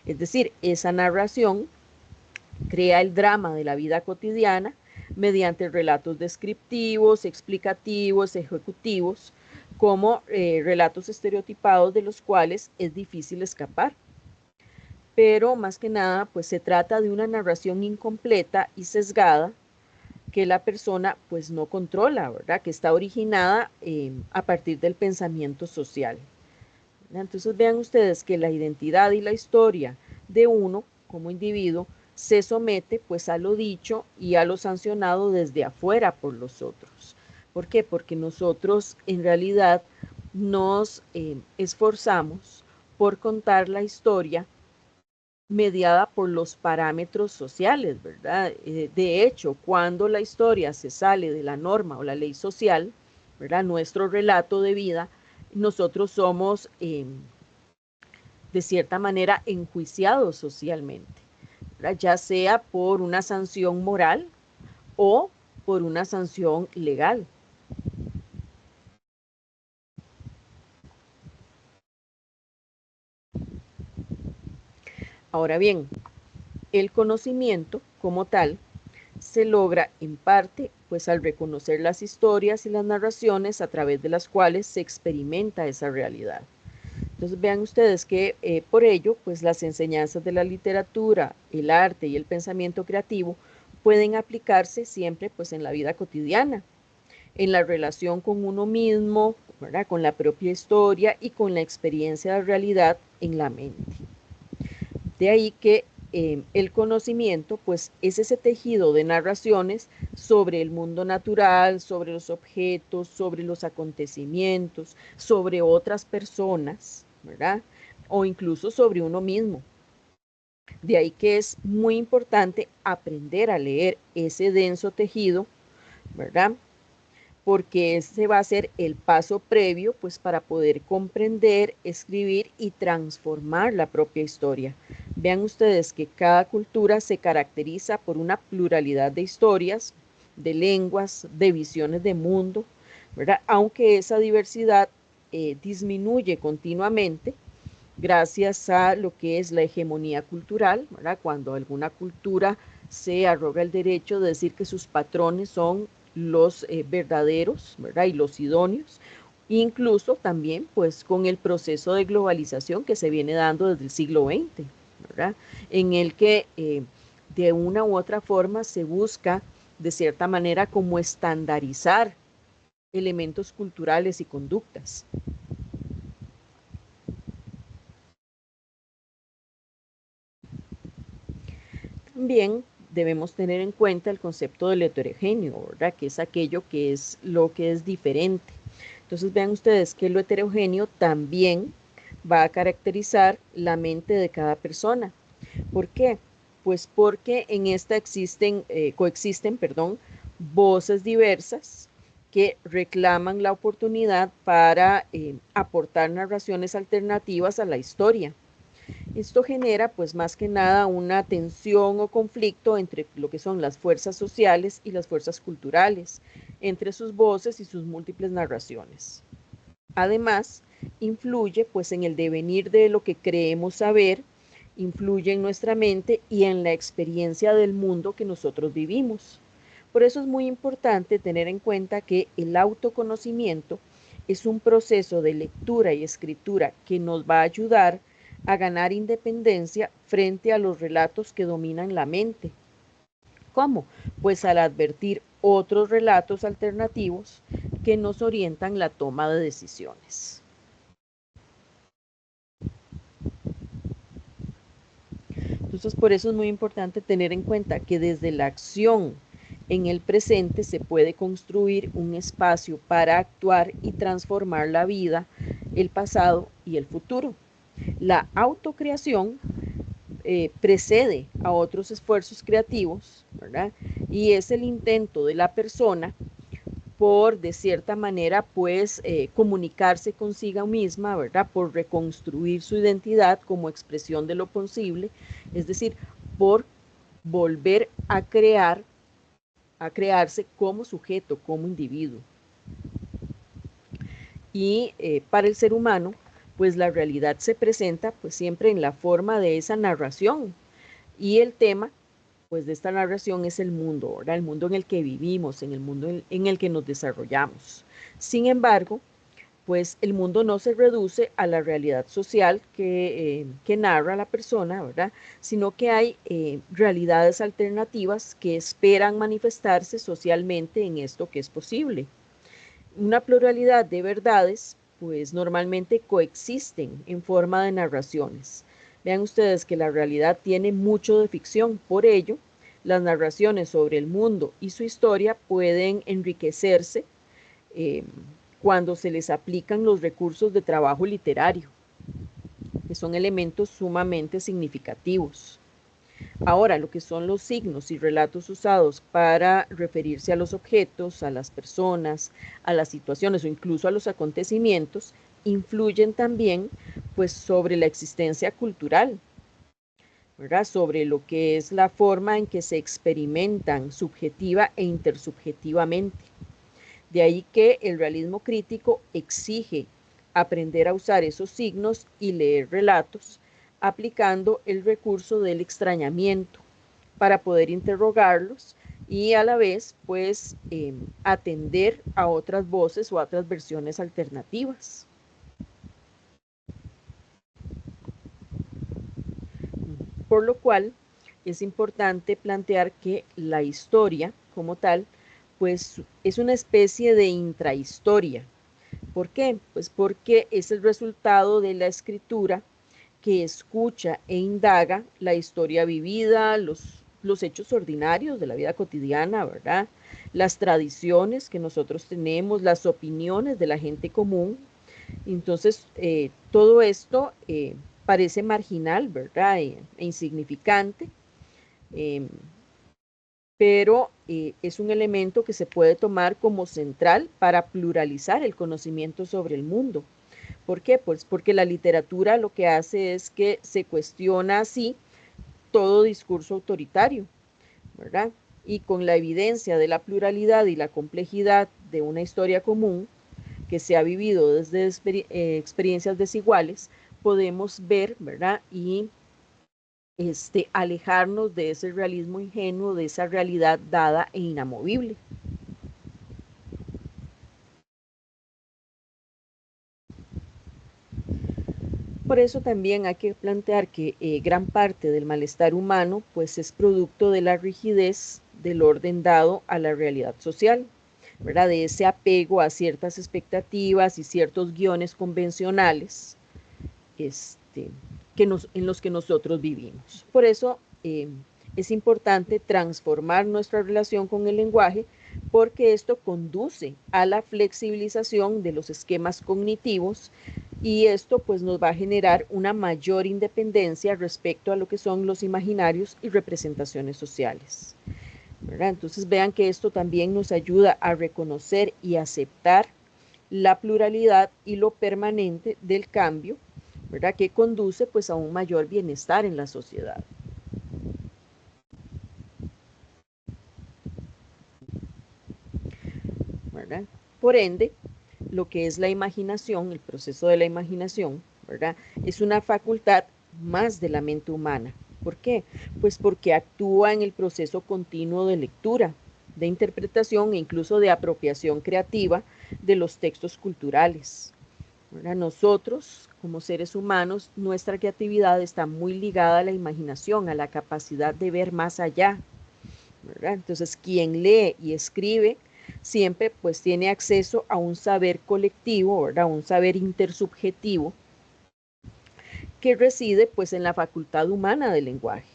Es decir, esa narración crea el drama de la vida cotidiana mediante relatos descriptivos, explicativos, ejecutivos, como relatos estereotipados de los cuales es difícil escapar. Pero más que nada, pues se trata de una narración incompleta y sesgada que la persona pues no controla, ¿verdad? Que está originada a partir del pensamiento social. Entonces vean ustedes que la identidad y la historia de uno como individuo se somete pues a lo dicho y a lo sancionado desde afuera por los otros. ¿Por qué? Porque nosotros en realidad nos esforzamos por contar la historia mediada por los parámetros sociales, ¿verdad? De hecho, cuando la historia se sale de la norma o la ley social, ¿verdad? Nuestro relato de vida, nosotros somos de cierta manera enjuiciados socialmente, ¿verdad? Ya sea por una sanción moral o por una sanción legal. Ahora bien, el conocimiento como tal se logra en parte pues al reconocer las historias y las narraciones a través de las cuales se experimenta esa realidad. Entonces vean ustedes que por ello pues las enseñanzas de la literatura, el arte y el pensamiento creativo pueden aplicarse siempre pues en la vida cotidiana, en la relación con uno mismo, ¿verdad? Con la propia historia y con la experiencia de realidad en la mente. De ahí que el conocimiento pues es ese tejido de narraciones sobre el mundo natural, sobre los objetos, sobre los acontecimientos, sobre otras personas, ¿verdad? O incluso sobre uno mismo. De ahí que es muy importante aprender a leer ese denso tejido, ¿verdad? Porque ese va a ser el paso previo pues para poder comprender, escribir y transformar la propia historia. Vean ustedes que cada cultura se caracteriza por una pluralidad de historias, de lenguas, de visiones de mundo, ¿verdad? Aunque esa diversidad disminuye continuamente gracias a lo que es la hegemonía cultural, ¿verdad? Cuando alguna cultura se arroga el derecho de decir que sus patrones son los verdaderos, ¿verdad? Y los idóneos, incluso también pues con el proceso de globalización que se viene dando desde el siglo XX, ¿verdad? En el que de una u otra forma se busca de cierta manera como estandarizar elementos culturales y conductas. También debemos tener en cuenta el concepto del heterogéneo, ¿verdad? Que es aquello que es lo que es diferente. Entonces vean ustedes que lo heterogéneo también va a caracterizar la mente de cada persona. ¿Por qué? Pues porque en esta coexisten, voces diversas que reclaman la oportunidad para aportar narraciones alternativas a la historia. Esto genera pues más que nada una tensión o conflicto entre lo que son las fuerzas sociales y las fuerzas culturales, entre sus voces y sus múltiples narraciones. Además, influye pues en el devenir de lo que creemos saber, influye en nuestra mente y en la experiencia del mundo que nosotros vivimos. Por eso es muy importante tener en cuenta que el autoconocimiento es un proceso de lectura y escritura que nos va a ayudar a ganar independencia frente a los relatos que dominan la mente. ¿Cómo? Pues al advertir otros relatos alternativos que nos orientan la toma de decisiones. Entonces, por eso es muy importante tener en cuenta que desde la acción en el presente se puede construir un espacio para actuar y transformar la vida, el pasado y el futuro. La autocreación precede a otros esfuerzos creativos, ¿verdad? Y es el intento de la persona por, de cierta manera, pues comunicarse consigo misma, ¿verdad? Por reconstruir su identidad como expresión de lo posible, es decir, por volver a crearse como sujeto, como individuo. Y para el ser humano, pues la realidad se presenta pues siempre en la forma de esa narración. Y el tema pues de esta narración es el mundo, ¿verdad? El mundo en el que vivimos, en el mundo en el que nos desarrollamos. Sin embargo, pues el mundo no se reduce a la realidad social que narra la persona, ¿verdad? Sino que hay realidades alternativas que esperan manifestarse socialmente en esto que es posible. Una pluralidad de verdades, pues normalmente coexisten en forma de narraciones. Vean ustedes que la realidad tiene mucho de ficción, por ello, las narraciones sobre el mundo y su historia pueden enriquecerse eh, cuando se les aplican los recursos de trabajo literario, que son elementos sumamente significativos. Ahora, lo que son los signos y relatos usados para referirse a los objetos, a las personas, a las situaciones o incluso a los acontecimientos, influyen también pues sobre la existencia cultural, ¿verdad? Sobre lo que es la forma en que se experimentan subjetiva e intersubjetivamente. De ahí que el realismo crítico exige aprender a usar esos signos y leer relatos aplicando el recurso del extrañamiento para poder interrogarlos y a la vez pues atender a otras voces o a otras versiones alternativas. Por lo cual es importante plantear que la historia como tal pues es una especie de intrahistoria. ¿Por qué? Pues porque es el resultado de la escritura que escucha e indaga la historia vivida, los hechos ordinarios de la vida cotidiana, ¿verdad? Las tradiciones que nosotros tenemos, las opiniones de la gente común. Entonces, todo esto parece marginal, ¿verdad? E insignificante, eh, pero es un elemento que se puede tomar como central para pluralizar el conocimiento sobre el mundo. ¿Por qué? Pues porque la literatura lo que hace es que se cuestiona así todo discurso autoritario, ¿verdad? Y con la evidencia de la pluralidad y la complejidad de una historia común que se ha vivido desde experiencias desiguales, podemos ver, ¿verdad? Y alejarnos de ese realismo ingenuo, de esa realidad dada e inamovible. Por eso también hay que plantear que gran parte del malestar humano pues es producto de la rigidez del orden dado a la realidad social, ¿verdad? De ese apego a ciertas expectativas y ciertos guiones convencionales en los que nosotros vivimos. Por eso es importante transformar nuestra relación con el lenguaje porque esto conduce a la flexibilización de los esquemas cognitivos y esto pues nos va a generar una mayor independencia respecto a lo que son los imaginarios y representaciones sociales, ¿verdad? Entonces vean que esto también nos ayuda a reconocer y aceptar la pluralidad y lo permanente del cambio, ¿verdad? Que conduce pues a un mayor bienestar en la sociedad. ¿Verdad? Por ende, lo que es la imaginación, el proceso de la imaginación, ¿verdad? Es una facultad más de la mente humana. ¿Por qué? Pues porque actúa en el proceso continuo de lectura, de interpretación e incluso de apropiación creativa de los textos culturales. ¿Verdad? Nosotros, como seres humanos, nuestra creatividad está muy ligada a la imaginación, a la capacidad de ver más allá, ¿verdad? Entonces, quien lee y escribe siempre pues tiene acceso a un saber colectivo, ¿verdad? Un saber intersubjetivo que reside pues en la facultad humana del lenguaje.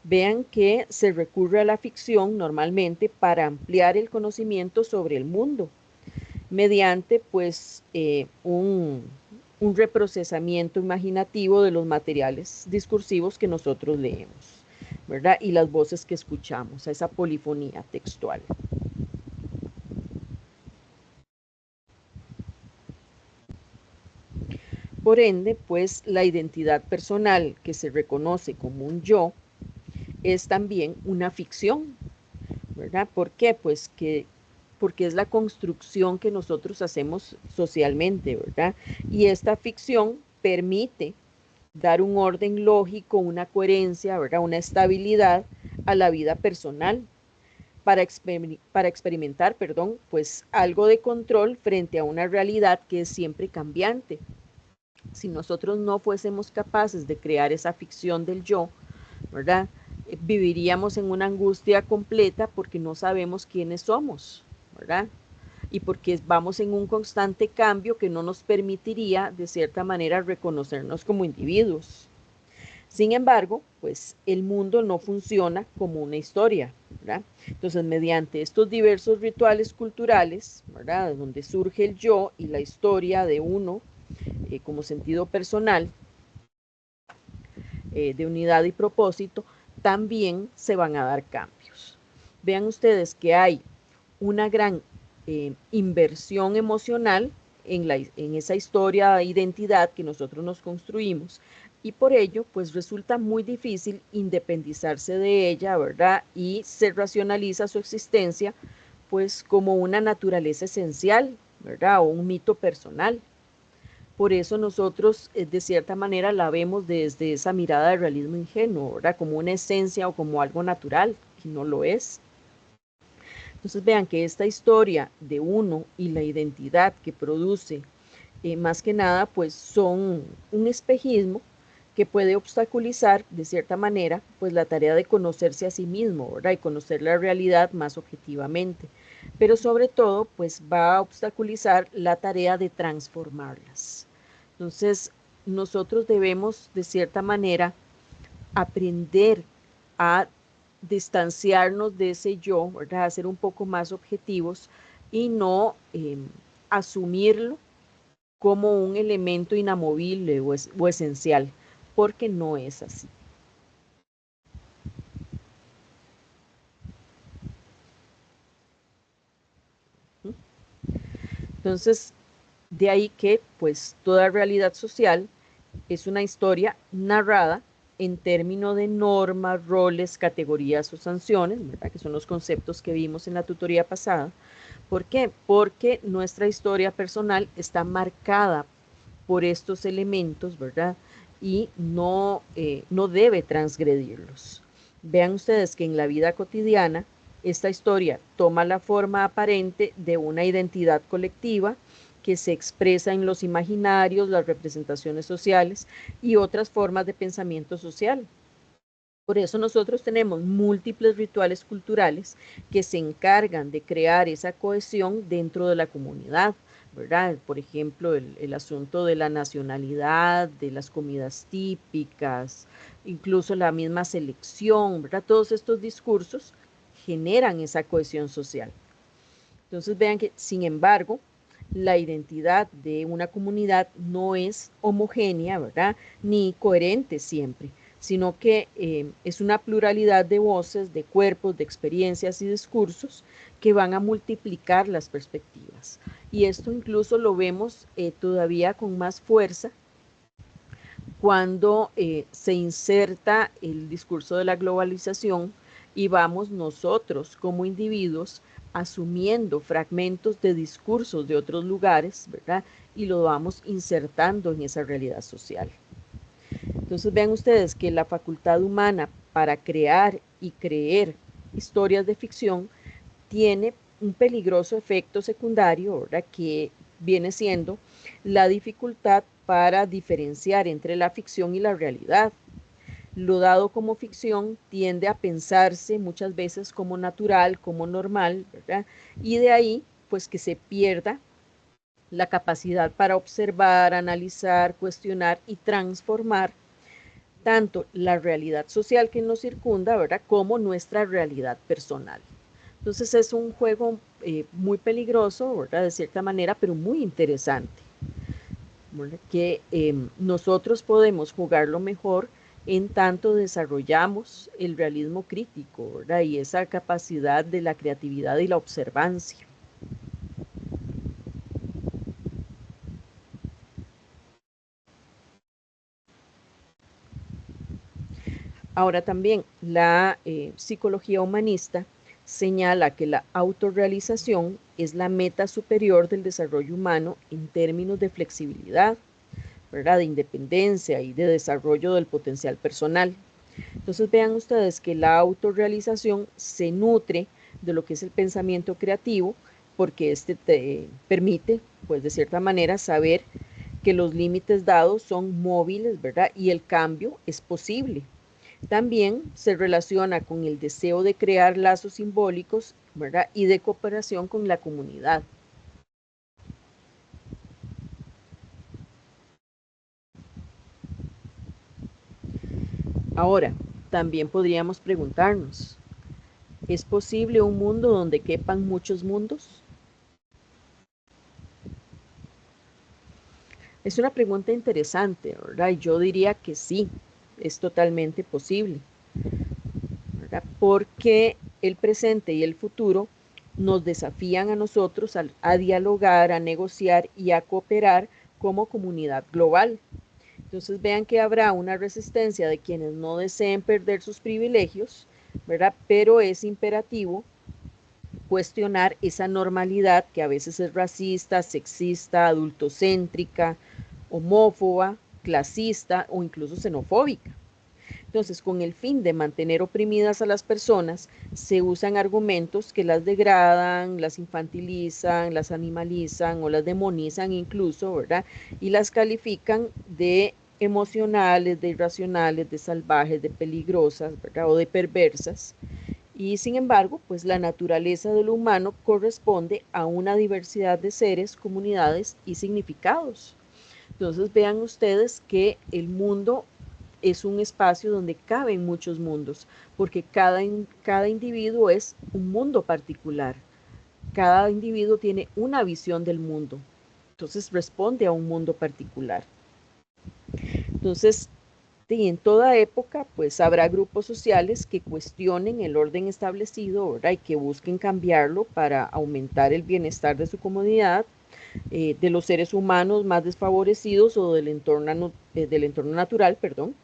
Vean que se recurre a la ficción normalmente para ampliar el conocimiento sobre el mundo mediante pues un reprocesamiento imaginativo de los materiales discursivos que nosotros leemos, ¿verdad? Y las voces que escuchamos, a esa polifonía textual. Por ende, pues la identidad personal que se reconoce como un yo es también una ficción, ¿verdad? ¿Por qué? Pues porque es la construcción que nosotros hacemos socialmente, ¿verdad? Y esta ficción permite dar un orden lógico, una coherencia, ¿verdad? Una estabilidad a la vida personal para experimentar, perdón, pues algo de control frente a una realidad que es siempre cambiante. Si nosotros no fuésemos capaces de crear esa ficción del yo, ¿verdad? Viviríamos en una angustia completa porque no sabemos quiénes somos, ¿verdad? Y porque vamos en un constante cambio que no nos permitiría, de cierta manera, reconocernos como individuos. Sin embargo, pues el mundo no funciona como una historia, ¿verdad? Entonces, mediante estos diversos rituales culturales, ¿verdad? Donde surge el yo y la historia de uno como sentido personal, de unidad y propósito, también se van a dar cambios. Vean ustedes que hay una gran inversión emocional en esa historia de identidad que nosotros nos construimos y por ello pues resulta muy difícil independizarse de ella, ¿verdad? Y se racionaliza su existencia pues como una naturaleza esencial, ¿verdad? O un mito personal. Por eso nosotros, de cierta manera, la vemos desde esa mirada de realismo ingenuo, ¿verdad? Como una esencia o como algo natural, que no lo es. Entonces vean que esta historia de uno y la identidad que produce, más que nada, pues son un espejismo que puede obstaculizar, de cierta manera, pues la tarea de conocerse a sí mismo, ¿verdad? Y conocer la realidad más objetivamente. Pero sobre todo, pues va a obstaculizar la tarea de transformarlas. Entonces, nosotros debemos, de cierta manera, aprender a distanciarnos de ese yo, ¿verdad? A ser un poco más objetivos y no asumirlo como un elemento inamovible o esencial, porque no es así. Entonces, de ahí que pues toda realidad social es una historia narrada en términos de normas, roles, categorías o sanciones, ¿verdad? Que son los conceptos que vimos en la tutoría pasada. ¿Por qué? Porque nuestra historia personal está marcada por estos elementos, ¿verdad? Y no debe transgredirlos. Vean ustedes que en la vida cotidiana esta historia toma la forma aparente de una identidad colectiva que se expresa en los imaginarios, las representaciones sociales y otras formas de pensamiento social. Por eso nosotros tenemos múltiples rituales culturales que se encargan de crear esa cohesión dentro de la comunidad, ¿verdad? Por ejemplo, el asunto de la nacionalidad, de las comidas típicas, incluso la misma selección, ¿verdad? Todos estos discursos generan esa cohesión social. Entonces vean que, sin embargo, la identidad de una comunidad no es homogénea, ¿verdad? Ni coherente siempre, sino que es una pluralidad de voces, de cuerpos, de experiencias y discursos que van a multiplicar las perspectivas. Y esto incluso lo vemos todavía con más fuerza cuando se inserta el discurso de la globalización y vamos nosotros como individuos asumiendo fragmentos de discursos de otros lugares, ¿verdad? Y lo vamos insertando en esa realidad social. Entonces vean ustedes que la facultad humana para crear y creer historias de ficción tiene un peligroso efecto secundario, ¿verdad? Que viene siendo la dificultad para diferenciar entre la ficción y la realidad. Lo dado como ficción tiende a pensarse muchas veces como natural, como normal, ¿verdad? Y de ahí, pues que se pierda la capacidad para observar, analizar, cuestionar y transformar tanto la realidad social que nos circunda, ¿verdad? Como nuestra realidad personal. Entonces es un juego muy peligroso, ¿verdad? De cierta manera, pero muy interesante, ¿verdad? Que nosotros podemos jugarlo mejor en tanto desarrollamos el realismo crítico, ¿verdad? Y esa capacidad de la creatividad y la observancia. Ahora también la psicología humanista señala que la autorrealización es la meta superior del desarrollo humano en términos de flexibilidad, ¿verdad? De independencia y de desarrollo del potencial personal. Entonces vean ustedes que la autorrealización se nutre de lo que es el pensamiento creativo, porque este te permite, pues de cierta manera, saber que los límites dados son móviles, ¿verdad? Y el cambio es posible. También se relaciona con el deseo de crear lazos simbólicos, ¿verdad? Y de cooperación con la comunidad. Ahora, también podríamos preguntarnos, ¿es posible un mundo donde quepan muchos mundos? Es una pregunta interesante, ¿verdad? Yo diría que sí, es totalmente posible, ¿verdad? Porque el presente y el futuro nos desafían a nosotros a dialogar, a negociar y a cooperar como comunidad global. Entonces vean que habrá una resistencia de quienes no deseen perder sus privilegios, ¿verdad? Pero es imperativo cuestionar esa normalidad que a veces es racista, sexista, adultocéntrica, homófoba, clasista o incluso xenofóbica. Entonces, con el fin de mantener oprimidas a las personas, se usan argumentos que las degradan, las infantilizan, las animalizan o las demonizan incluso, ¿verdad? Y las califican de emocionales, de irracionales, de salvajes, de peligrosas, ¿verdad? O de perversas. Y sin embargo, pues la naturaleza de lo humano corresponde a una diversidad de seres, comunidades y significados. Entonces vean ustedes que el mundo es un espacio donde caben muchos mundos, porque cada individuo es un mundo particular. Cada individuo tiene una visión del mundo. Entonces responde a un mundo particular. Entonces, y en toda época, pues habrá grupos sociales que cuestionen el orden establecido, ¿verdad? Y que busquen cambiarlo para aumentar el bienestar de su comunidad, de los seres humanos más desfavorecidos o del entorno natural, perdón.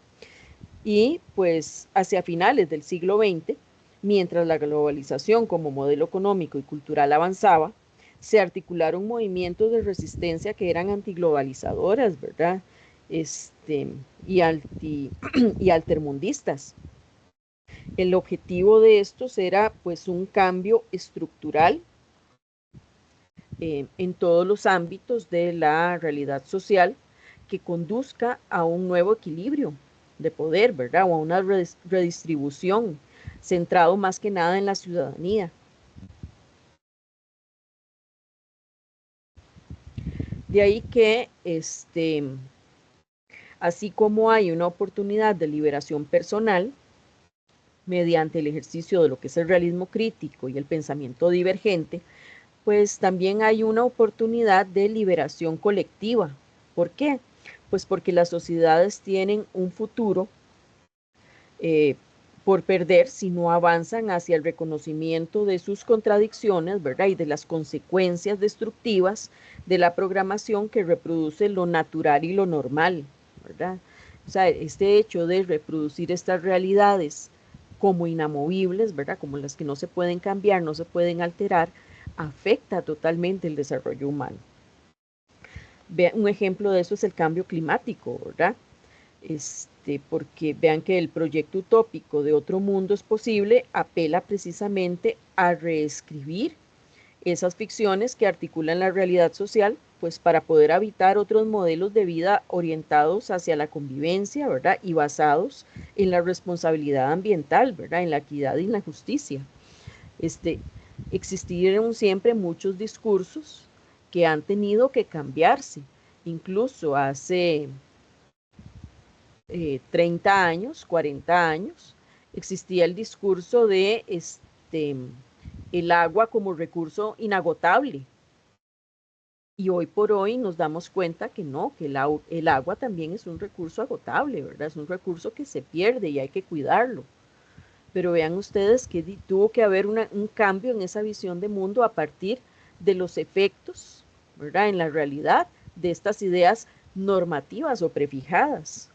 Y pues hacia finales del siglo XX, mientras la globalización como modelo económico y cultural avanzaba, se articularon movimientos de resistencia que eran antiglobalizadoras, ¿verdad? Este, y, y altermundistas. El objetivo de estos era pues un cambio estructural en todos los ámbitos de la realidad social que conduzca a un nuevo equilibrio de poder, ¿verdad? O a una redistribución centrado más que nada en la ciudadanía. De ahí que, así como hay una oportunidad de liberación personal mediante el ejercicio de lo que es el realismo crítico y el pensamiento divergente, pues también hay una oportunidad de liberación colectiva. ¿Por qué? Pues porque las sociedades tienen un futuro eh, por perder si no avanzan hacia el reconocimiento de sus contradicciones, ¿verdad? Y de las consecuencias destructivas de la programación que reproduce lo natural y lo normal, ¿verdad? O sea, este hecho de reproducir estas realidades como inamovibles, ¿verdad? Como las que no se pueden cambiar, no se pueden alterar, afecta totalmente el desarrollo humano. Un ejemplo de eso es el cambio climático, ¿verdad? Porque vean que el proyecto utópico de otro mundo es posible apela precisamente a reescribir esas ficciones que articulan la realidad social, pues para poder habitar otros modelos de vida orientados hacia la convivencia, ¿verdad? Y basados en la responsabilidad ambiental, ¿verdad? En la equidad y en la justicia. Este, Existieron siempre muchos discursos que han tenido que cambiarse. Incluso hace 30 años, 40 años, existía el discurso de el agua como recurso inagotable. Y hoy por hoy nos damos cuenta que no, que el agua también es un recurso agotable, ¿verdad? Es un recurso que se pierde y hay que cuidarlo. Pero vean ustedes que tuvo que haber un cambio en esa visión de mundo a partir de los efectos, ¿verdad? En la realidad de estas ideas normativas o prefijadas.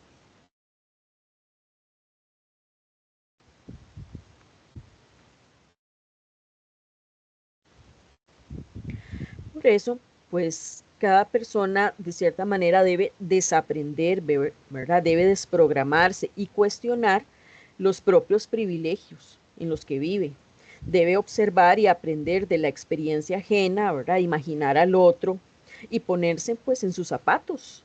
Por eso, pues cada persona de cierta manera debe desaprender, ¿verdad? Debe desprogramarse y cuestionar los propios privilegios en los que vive. Debe observar y aprender de la experiencia ajena, ¿verdad? Imaginar al otro y ponerse pues en sus zapatos.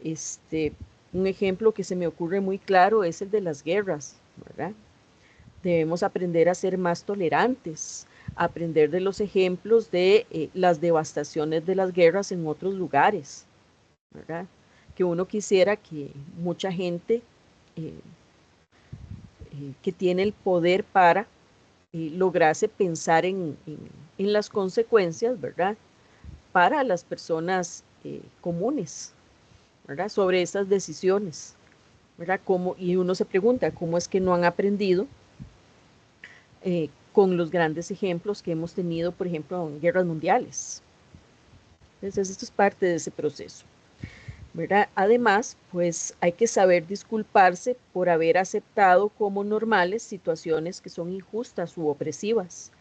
Este, un ejemplo que se me ocurre muy claro es el de las guerras, ¿verdad? Debemos aprender a ser más tolerantes, aprender de los ejemplos de las devastaciones de las guerras en otros lugares, ¿verdad? Que uno quisiera que mucha gente eh, que tiene el poder para lograse pensar en las consecuencias, ¿verdad? Para las personas comunes, ¿verdad? Sobre esas decisiones, ¿verdad? Y uno se pregunta, ¿cómo es que no han aprendido con los grandes ejemplos que hemos tenido, por ejemplo, en guerras mundiales? Entonces, esto es parte de ese proceso, ¿verdad? Además, pues hay que saber disculparse por haber aceptado como normales situaciones que son injustas u opresivas.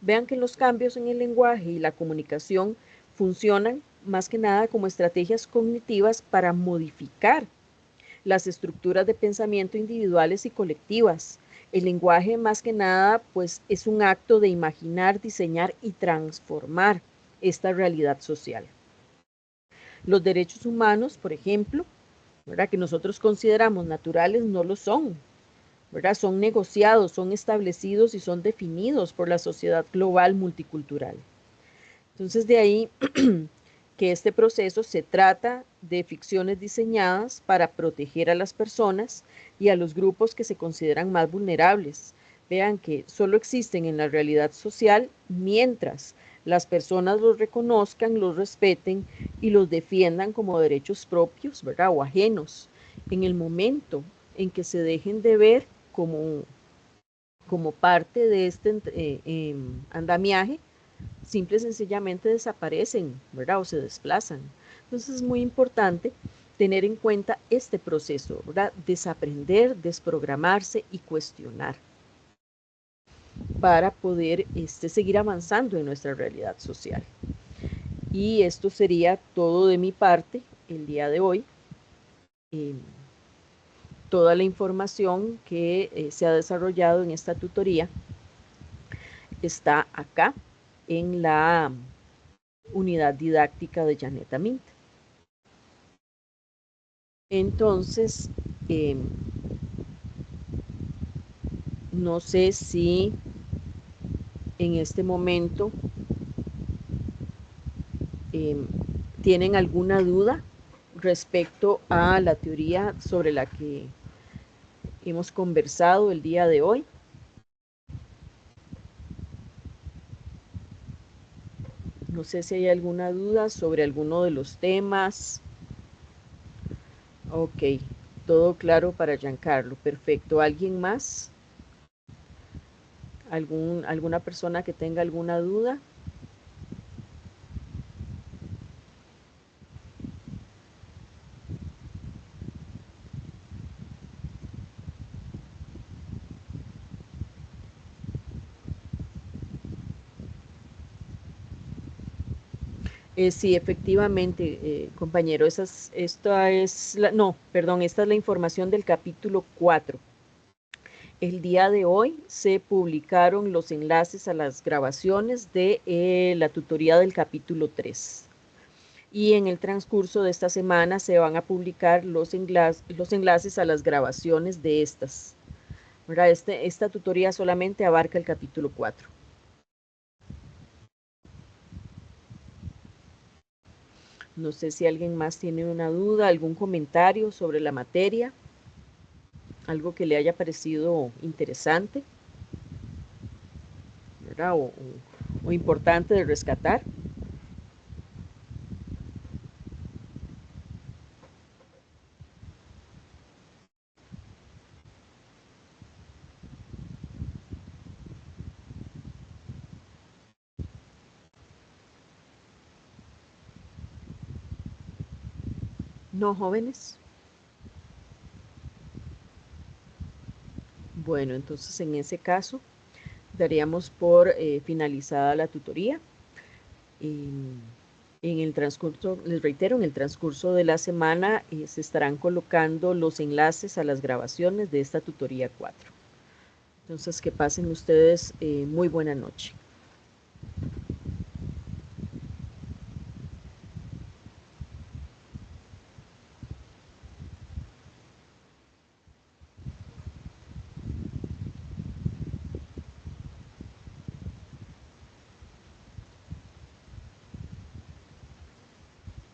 Vean que los cambios en el lenguaje y la comunicación funcionan más que nada como estrategias cognitivas para modificar las estructuras de pensamiento individuales y colectivas. El lenguaje más que nada pues es un acto de imaginar, diseñar y transformar esta realidad social. Los derechos humanos, por ejemplo, ¿verdad?, que nosotros consideramos naturales, no lo son, ¿verdad? Son negociados, son establecidos y son definidos por la sociedad global multicultural. Entonces, de ahí que este proceso se trata de ficciones diseñadas para proteger a las personas y a los grupos que se consideran más vulnerables. Vean que solo existen en la realidad social mientras las personas los reconozcan, los respeten y los defiendan como derechos propios, ¿verdad?, o ajenos. En el momento en que se dejen de ver como parte de este andamiaje, simple y sencillamente desaparecen, ¿verdad?, o se desplazan. Entonces es muy importante tener en cuenta este proceso, ¿verdad?, desaprender, desprogramarse y cuestionar para poder seguir avanzando en nuestra realidad social. Y esto sería todo de mi parte el día de hoy. Toda la información que se ha desarrollado en esta tutoría está acá en la unidad didáctica de Janet Amint. Entonces, no sé si en este momento tienen alguna duda respecto a la teoría sobre la que hemos conversado el día de hoy. No sé si hay alguna duda sobre alguno de los temas. Ok, todo claro para Giancarlo. Perfecto. ¿Alguien más? ¿Alguna persona que tenga alguna duda? Sí, efectivamente, compañero, esta es la información del capítulo 4. El día de hoy se publicaron los enlaces a las grabaciones de la tutoría del capítulo 3. Y en el transcurso de esta semana se van a publicar los enlaces a las grabaciones de estas. ¿Verdad? Esta tutoría solamente abarca el capítulo 4. No sé si alguien más tiene una duda, algún comentario sobre la materia, algo que le haya parecido interesante, ¿verdad? O importante de rescatar. No, jóvenes. Bueno, entonces en ese caso daríamos por finalizada la tutoría. En el transcurso, les reitero, en el transcurso de la semana se estarán colocando los enlaces a las grabaciones de esta tutoría 4. Entonces, que pasen ustedes muy buena noche.